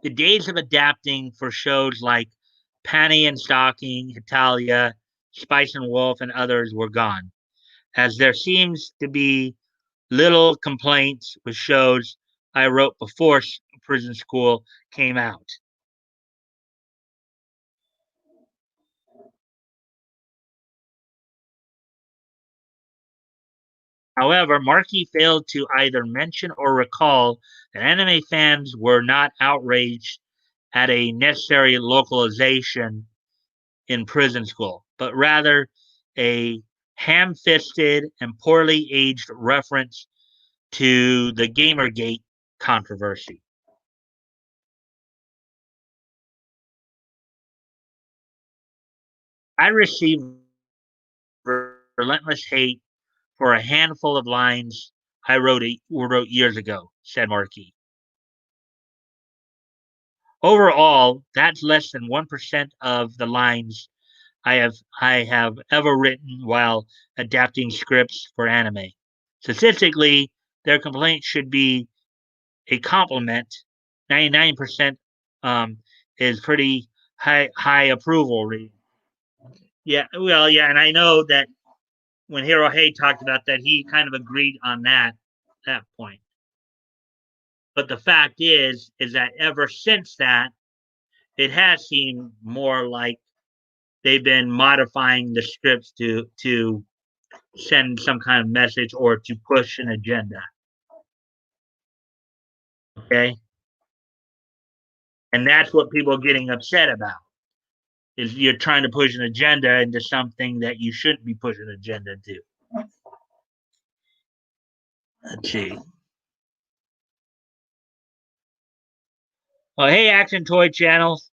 the days of adapting for shows like Panty and Stocking, Italia, Spice and Wolf, and others were gone, as there seems to be little complaints with shows I wrote before Prison School came out. However, Markey failed to either mention or recall that anime fans were not outraged at a necessary localization in Prison School, but rather a ham fisted and poorly aged reference to the Gamergate controversy. I received relentless hate for a handful of lines I wrote years ago, said Markey. Overall, that's less than 1% of the lines I have ever written while adapting scripts for anime. Statistically, their complaint should be a compliment. 99% is pretty high approval rate. Yeah, well, yeah, and I know that when Hirohei talked about that, he kind of agreed on that point. But the fact is that ever since that, it has seemed more like they've been modifying the scripts to send some kind of message or to push an agenda. Okay, and that's what people are getting upset about. Is you're trying to push an agenda into something that you shouldn't be pushing an agenda to. Let's see. Well, hey, Action Toy Channels.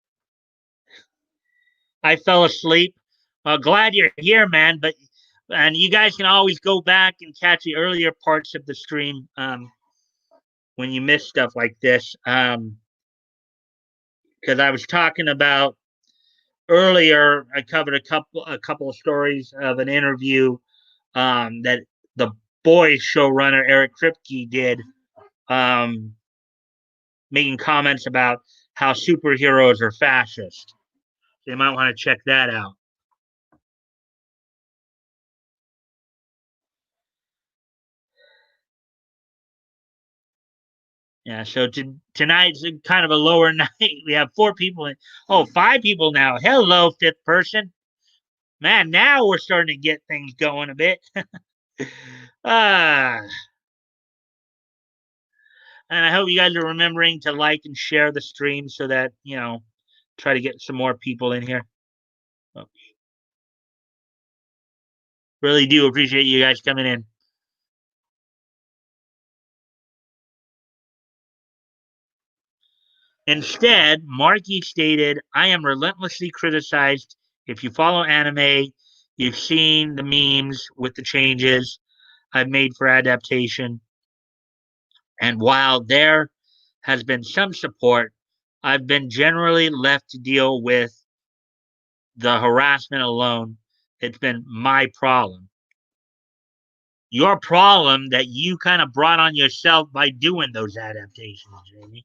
I fell asleep. Glad you're here, man. And you guys can always go back and catch the earlier parts of the stream when you miss stuff like this. because I was talking about earlier. I covered a couple of stories of an interview that the Boys showrunner Eric Kripke did, um, making comments about how superheroes are fascist. So you might want to check that out. Yeah, so tonight's kind of a lower night. We have four people. Oh, five people now. Hello, fifth person. Man, now we're starting to get things going a bit. Ah, and I hope you guys are remembering to like and share the stream so that, try to get some more people in here. Oh, really do appreciate you guys coming in. Instead, Marky stated, I am relentlessly criticized. If you follow anime, you've seen the memes with the changes I've made for adaptation. And while there has been some support, I've been generally left to deal with the harassment alone. It's been my problem. Your problem that you kind of brought on yourself by doing those adaptations, Jamie.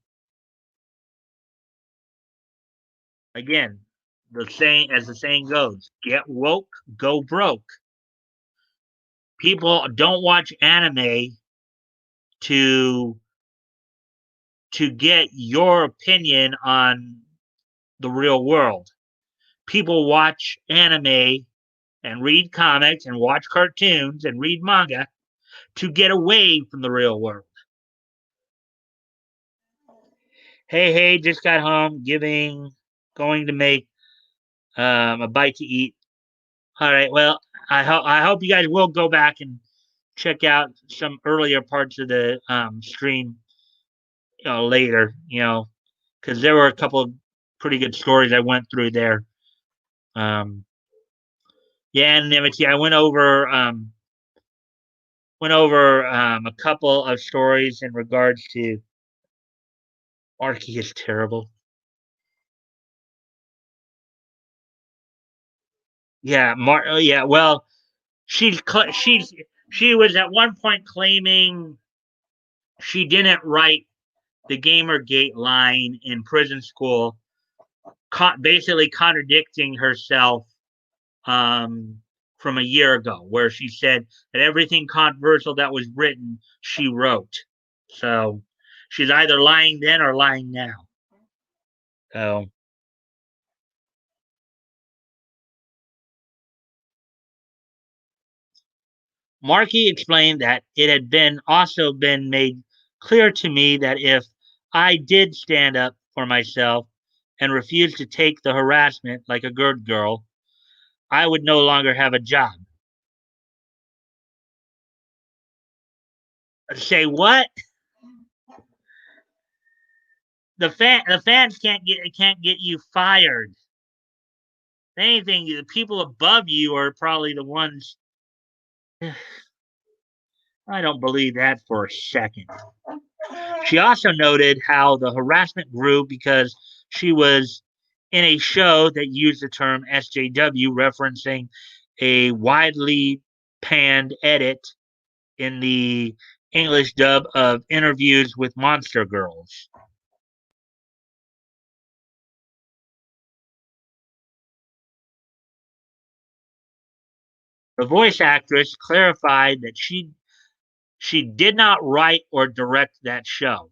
Again, the saying goes, get woke, go broke. People don't watch anime to get your opinion on the real world. People watch anime and read comics and watch cartoons and read manga to get away from the real world. Hey, just got home, going to make a bite to eat. All right, well, I hope you guys will go back and check out some earlier parts of the stream, later, because there were a couple of pretty good stories I went through there. Um, yeah, anonymity. I went over a couple of stories in regards to Arky is terrible. Yeah, yeah. Well, she was at one point claiming she didn't write the Gamergate line in prison school, basically contradicting herself, um, from a year ago, where she said that everything controversial that was written she wrote. So she's either lying then or lying now. So Markey explained that it had been also been made clear to me that if I did stand up for myself and refuse to take the harassment like a good girl, I would no longer have a job. Say what? The fans can't get you fired. If anything, the people above you are probably the ones. I don't believe that for a second. She also noted how the harassment grew because she was in a show that used the term SJW, referencing a widely panned edit in the English dub of Interviews with Monster Girls. The voice actress clarified that she did not write or direct that show.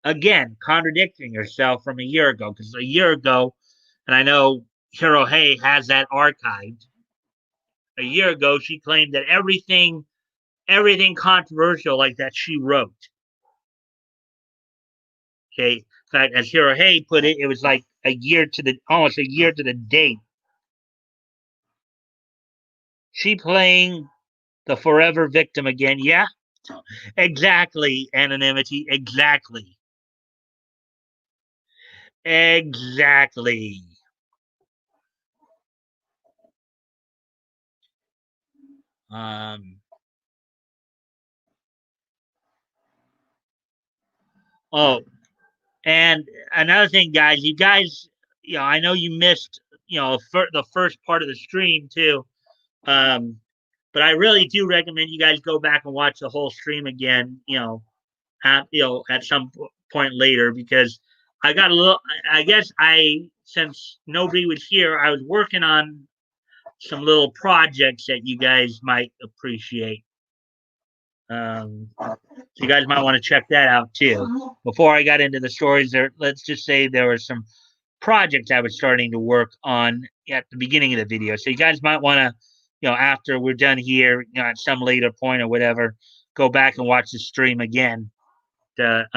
Again, contradicting herself from a year ago, because a year ago, and I know Hirohei has that archived. A year ago, she claimed that everything controversial like that she wrote. Okay, in fact, as Hirohei put it, it was like almost a year to the date. She playing the forever victim again. Yeah, exactly. Anonymity. Exactly. Exactly. Um. Oh, And another thing, guys, you guys, I know you missed, the first part of the stream too. Um, but I really do recommend you guys go back and watch the whole stream again. At some point later, because I got a little. I guess since nobody was here, I was working on some little projects that you guys might appreciate. So you guys might want to check that out too. Before I got into the stories, let's just say there were some projects I was starting to work on at the beginning of the video. So you guys might want to, after we're done here, at some later point or whatever, go back and watch the stream again to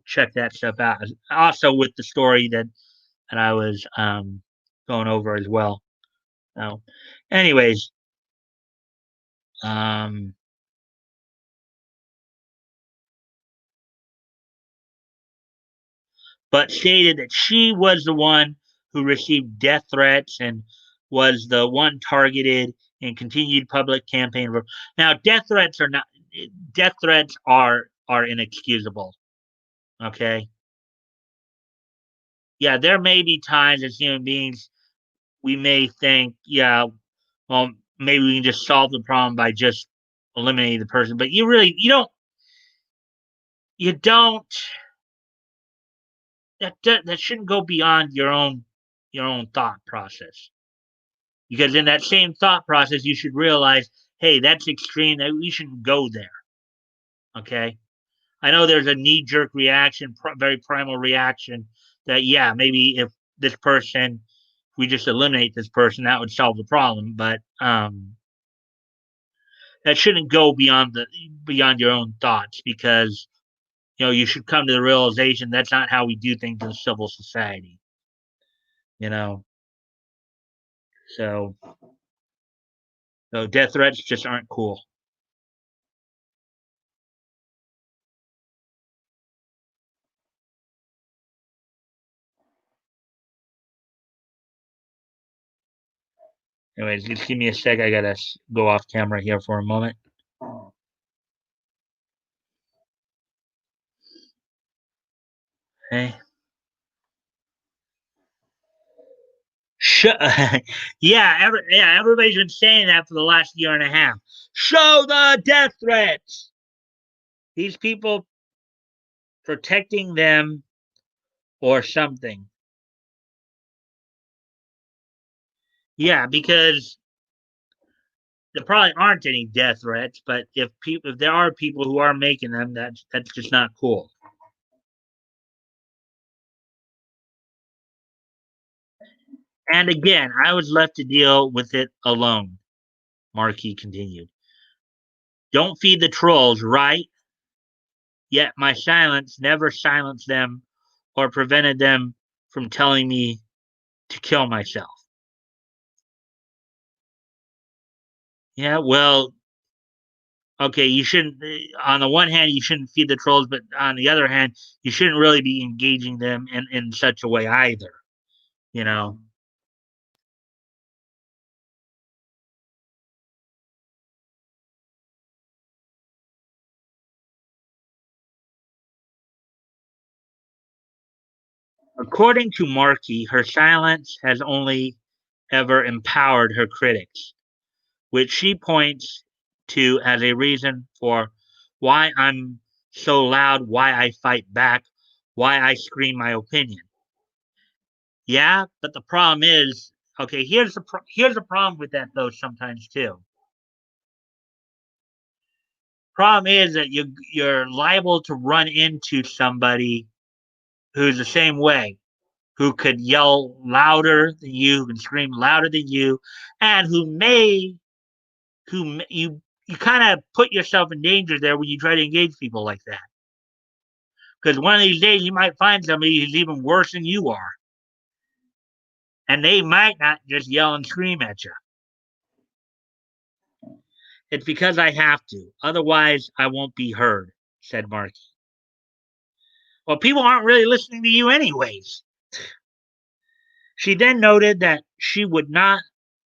check that stuff out. Also with the story that I was going over as well. So, anyways, um, but stated that she was the one who received death threats and was the one targeted in continued public campaign. Now, death threats are inexcusable. Okay, yeah, there may be times as human beings we may think, yeah, well, maybe we can just solve the problem by just eliminating the person, but you don't that shouldn't go beyond your own thought process. Because in that same thought process, you should realize, hey, that's extreme. That we shouldn't go there. Okay. I know there's a knee jerk reaction, very primal reaction that, yeah, maybe if this person, if we just eliminate this person, that would solve the problem. But that shouldn't go beyond your own thoughts, because you should come to the realization that's not how we do things in a civil society. You know, so death threats just aren't cool. Anyways, just give me a sec. I gotta go off camera here for a moment. Okay. Yeah, everybody's been saying that for the last year and a half. Show the death threats. These people protecting them or something. Yeah, because there probably aren't any death threats, but if there are people who are making them, that's just not cool. And again, I was left to deal with it alone. Marquis continued. Don't feed the trolls, right? Yet my silence never silenced them or prevented them from telling me to kill myself. Yeah, well, okay, you shouldn't, on the one hand, you shouldn't feed the trolls, but on the other hand, you shouldn't really be engaging them in such a way either, you know? According to Markey, her silence has only ever empowered her critics, which she points to as a reason for why I'm so loud, why I fight back, why I scream my opinion. Yeah, but the problem is, okay, here's the problem with that though sometimes too. Problem is that you're liable to run into somebody who's the same way, who could yell louder than you, who can scream louder than you, and you kind of put yourself in danger there when you try to engage people like that. Because one of these days you might find somebody who's even worse than you are, and they might not just yell and scream at you. It's because I have to. Otherwise, I won't be heard, said Marky. Well, people aren't really listening to you anyways. She then noted that she would not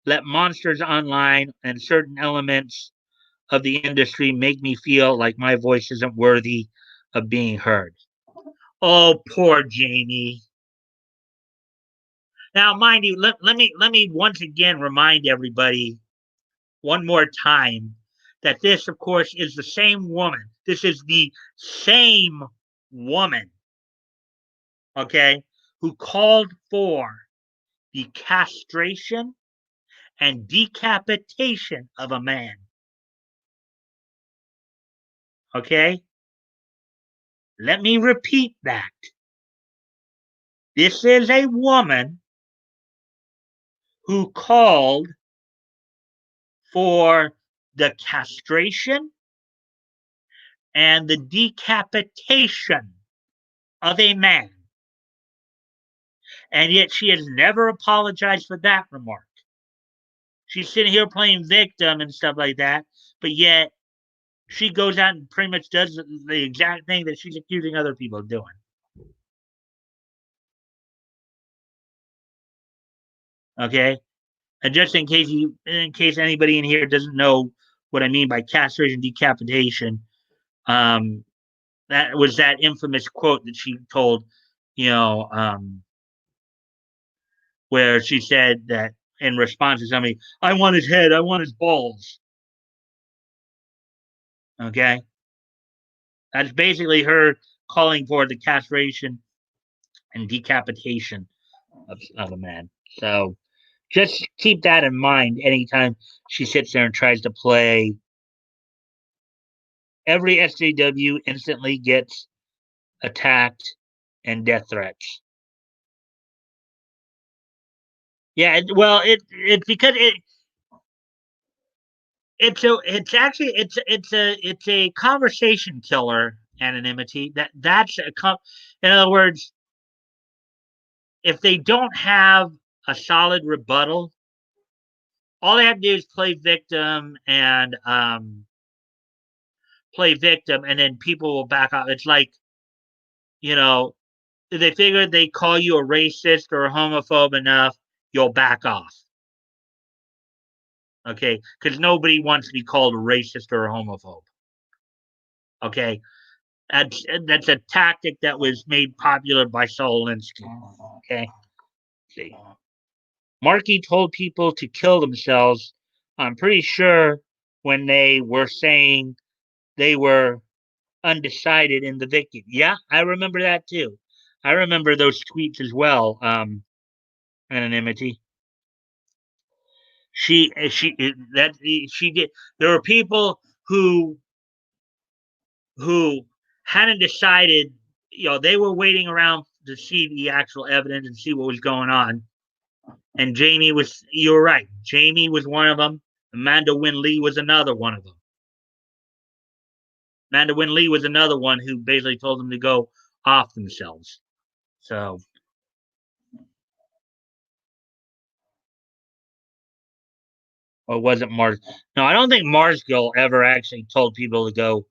let monsters online and certain elements of the industry make me feel like my voice isn't worthy of being heard. Oh, poor Jamie. Now, mind you, let me once again remind everybody one more time that this, of course, is the same woman. This is the same woman, okay, who called for the castration and decapitation of a man. Okay? Let me repeat that. This is a woman who called for the castration and the decapitation of a man. And yet she has never apologized for that remark. She's sitting here playing victim and stuff like that, but yet she goes out and pretty much does the exact thing that she's accusing other people of doing. Okay? And just in case anybody in here doesn't know what I mean by castration decapitation, um, that was that infamous quote that she told, you know, where she said that in response to somebody, I want his head, I want his balls. Okay. That's basically her calling for the castration and decapitation of a man. So just keep that in mind anytime she sits there and tries to play. Every SJW instantly gets attacked and death threats. Yeah, well, it's because it's a conversation killer anonymity. In other words, if they don't have a solid rebuttal, all they have to do is play victim, and then people will back off. It's like, you know, if they figure they call you a racist or a homophobe enough, you'll back off. Okay, because nobody wants to be called a racist or a homophobe. Okay, that's a tactic that was made popular by Saul Alinsky. Okay, see, Markey told people to kill themselves. I'm pretty sure when they were saying they were undecided in the victim. Yeah, I remember that too. I remember those tweets as well. Anonymity. She did. There were people who hadn't decided. You know, they were waiting around to see the actual evidence and see what was going on. And Jamie was. You're right. Jamie was one of them. Amanda Wynn Lee was another one of them. Amanda Wynn Lee was another one who basically told them to go off themselves. So, or was it Mars? No, I don't think Marsgill ever actually told people to go.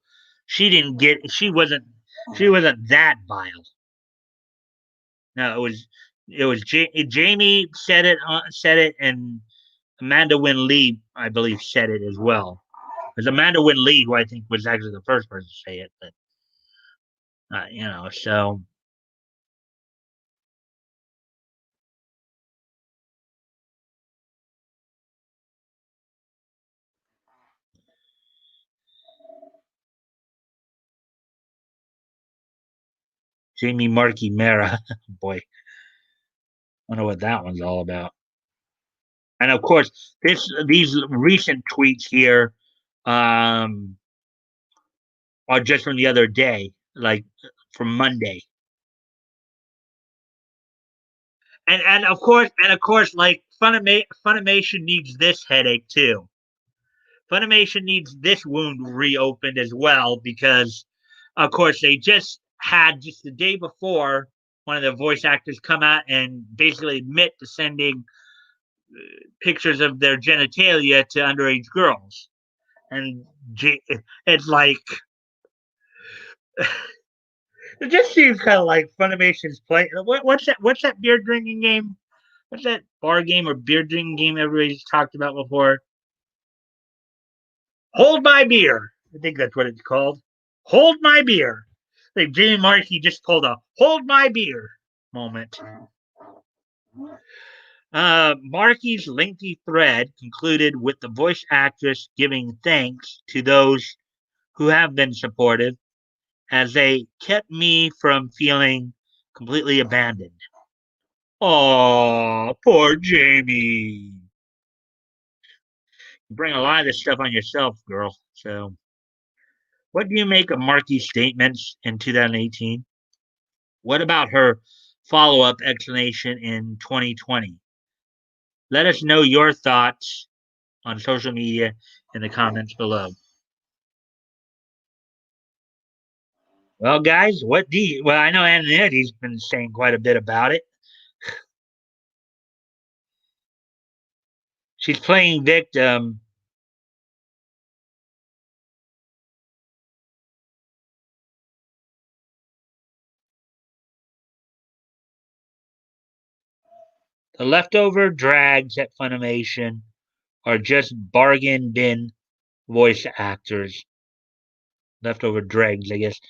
She didn't get. She wasn't that vile. No, Jamie said it, and Amanda Wynn Lee, I believe, said it as well. Because Amanda Wynn Lee, who I think was actually the first person to say it, but so Jamie Markey Mara, boy, I wonder what that one's all about. And of course, these recent tweets here um, are just from the other day, like from Monday. And of course, like Funimation needs this headache too. Funimation needs this wound reopened as well because, of course, they just had just the day before one of the voice actors come out and basically admit to sending pictures of their genitalia to underage girls, and it's like it just seems kind of like Funimation's play. What's that beer drinking game? What's that bar game or beer drinking game everybody's talked about before? Hold my beer. I think that's what it's called. Hold my beer. Like Jamie Markey just pulled a "hold my beer" moment. Markey's lengthy thread concluded with the voice actress giving thanks to those who have been supportive, as they kept me from feeling completely abandoned. Oh, poor Jamie. You bring a lot of this stuff on yourself, girl. So, what do you make of Markey's statements in 2018? What about her follow up explanation in 2020? Let us know your thoughts on social media in the comments below. Well, guys, what do you? Well, I know Ananity's been saying quite a bit about it. She's playing victim. The leftover drags at Funimation are just bargain bin voice actors. Leftover dregs, I guess.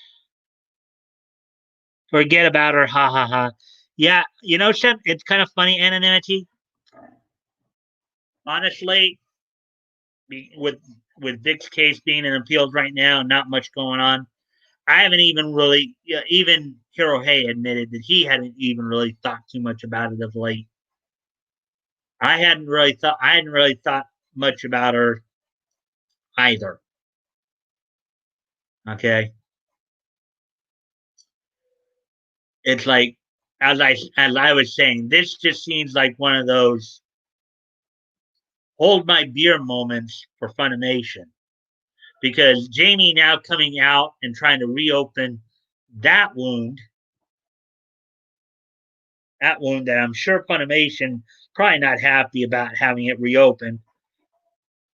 Forget about her, ha ha ha. Yeah, you know, Shem, it's kind of funny, Anonymity. Honestly, with Vic's case being in appeals right now, not much going on. I haven't even really, yeah, even Hirohei admitted that he hadn't even really thought too much about it of late. I hadn't really thought much about her either. Okay, it's like as I was saying, this just seems like one of those hold my beer moments for Funimation because Jamie now coming out and trying to reopen that wound, that wound that I'm sure Funimation probably not happy about having it reopened.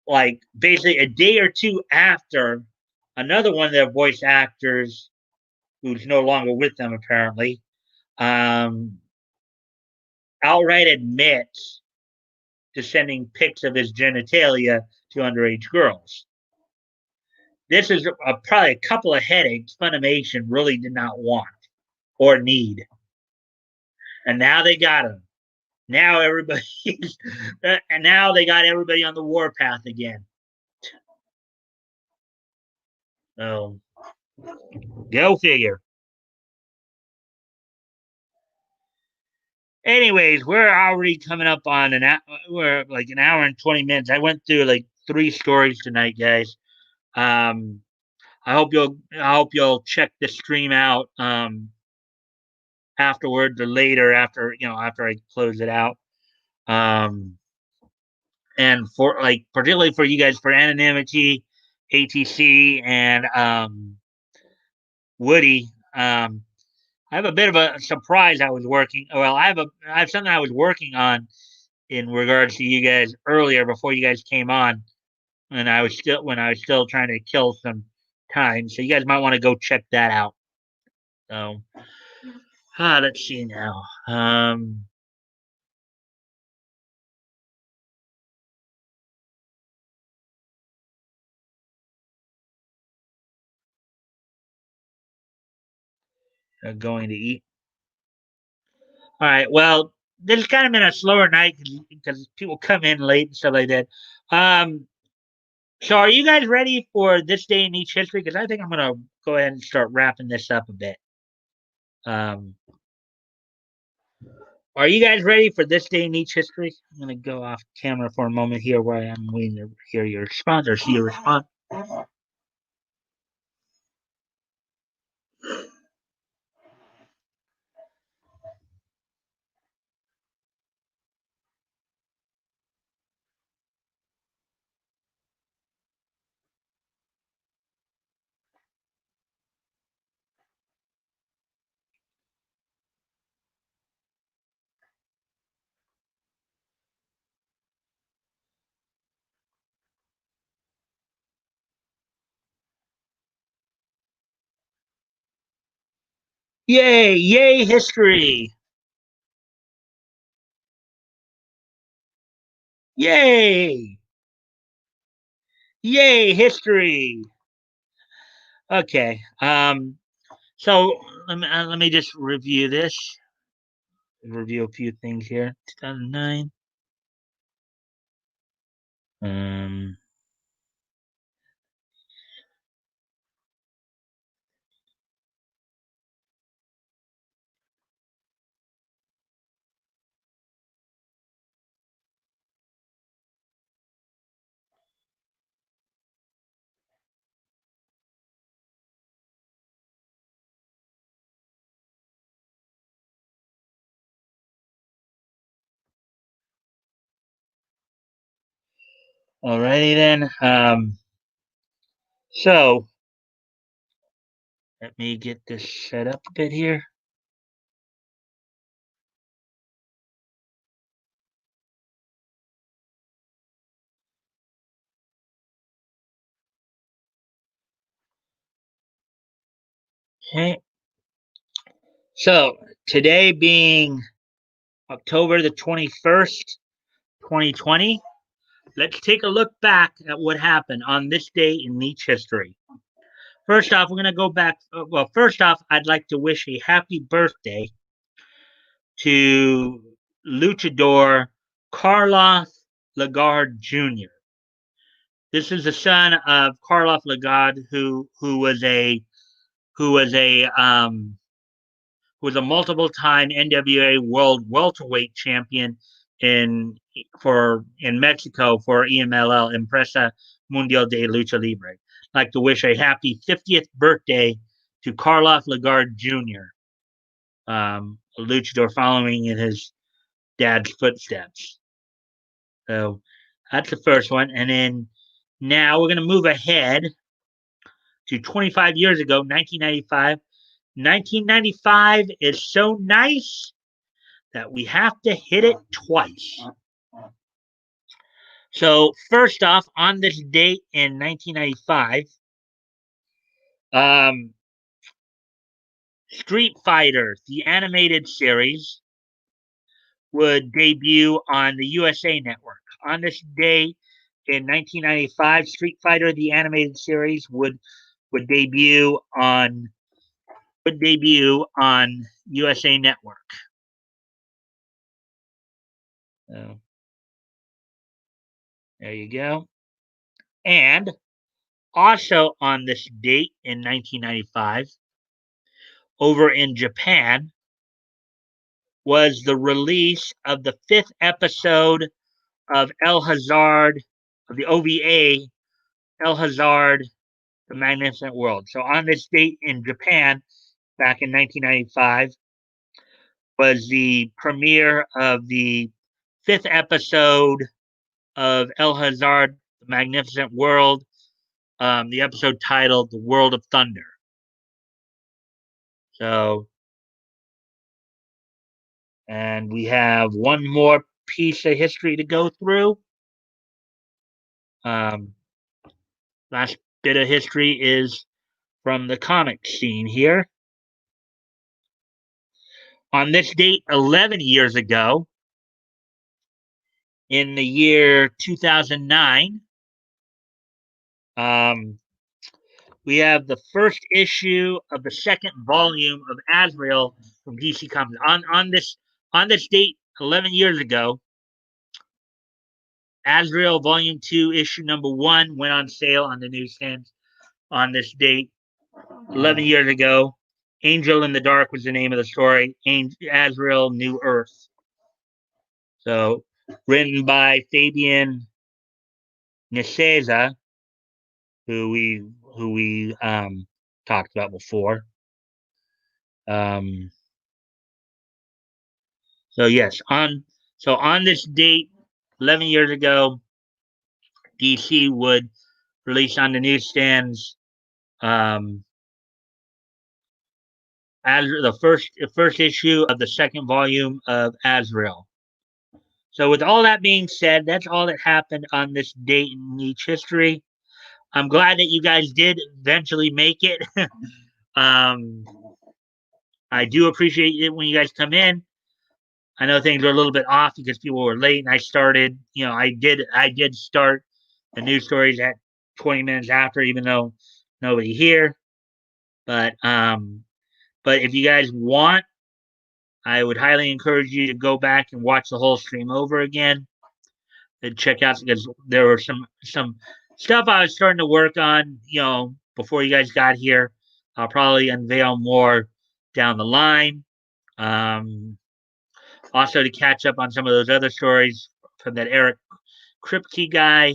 Like basically a day or two after another one of their voice actors, who's no longer with them apparently, um, outright admits to sending pics of his genitalia to underage girls. This is probably a couple of headaches Funimation really did not want or need. And now they got him. Now everybody, and now they got everybody on the warpath again. So go figure. Anyways, we're already coming up on we're like an hour and 20 minutes. I went through like 3 stories tonight, guys. Um, I hope you'll check the stream out afterwards or later after after I close it out. Um, and for like particularly for you guys for anonymity, ATC, and Woody. I have a bit of a surprise. I was working. Well, I have something I was working on in regards to you guys earlier before you guys came on, and I was still trying to kill some time. So you guys might want to go check that out. So let's see now. Going to eat. All right. Well, this has kind of been a slower night because people come in late and stuff like that. Um, so are you guys ready for this day in each history? Because I think I'm gonna go ahead and start wrapping this up a bit. Um, are you guys ready for this day in each history? I'm gonna go off camera for a moment here, where I'm waiting to hear your response or see your response. Yay! Yay! History! Yay! Yay! History! Okay. So let me just review this. Review a few things here. 2009. Um, Alrighty then. So let me get this set up a bit here. Okay. So today being October the 21st, 2020, let's take a look back at what happened on this day in Leech history. First off, we're going to go back. Well, first off, I'd like to wish a happy birthday to luchador Karloff Lagarde Jr. This is the son of Karloff Lagarde, who was a multiple time NWA World Welterweight Champion in Mexico for EMLL Empresa Mundial de Lucha Libre. I'd like to wish a happy 50th birthday to Karloff Lagarde Jr., a luchador following in his dad's footsteps. So that's the first one. And then now we're going to move ahead to 25 years ago, 1995. 1995 is so nice that we have to hit it twice. So, first off, on this date in 1995, um, Street Fighter, the animated series, would debut on the USA Network. On this day in 1995, Street Fighter, the animated series, would debut on USA Network. So, there you go. And also on this date in 1995, over in Japan, was the release of the fifth episode of El Hazard, of the OVA, El Hazard, The Magnificent World. So on this date in Japan, back in 1995, was the premiere of the fifth episode of El Hazard, The Magnificent World, the episode titled The World of Thunder. So, and we have one more piece of history to go through. Um, last bit of history is from the comic scene here. On this date, 11 years ago, in the year 2009, we have the first issue of the second volume of Azrael from DC Comics. On this date, 11 years ago, Azrael Volume 2, issue number 1 went on sale on the newsstands on this date 11 years ago. Angel in the Dark was the name of the story. Azrael New Earth. So, written by Fabian Nicieza, who we talked about before. Um, so yes, on this date, 11 years ago, DC would release on the newsstands as the first issue of the second volume of Azrael. So with all that being said, that's all that happened on this date in Nietzsche history. I'm glad that you guys did eventually make it. um, I do appreciate it when you guys come in. I know things are a little bit off because people were late, and I started. I did start the news stories at 20 minutes after, even though nobody here. But But if you guys want, I would highly encourage you to go back and watch the whole stream over again and check out, because there were some stuff I was starting to work on, before you guys got here. I'll probably unveil more down the line. Um, Also to catch up on some of those other stories from that Eric Kripke guy.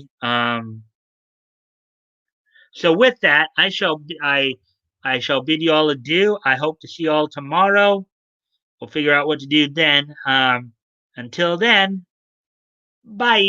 So with that, I shall bid you all adieu. I hope to see you all tomorrow. We'll figure out what to do then. Until then, bye.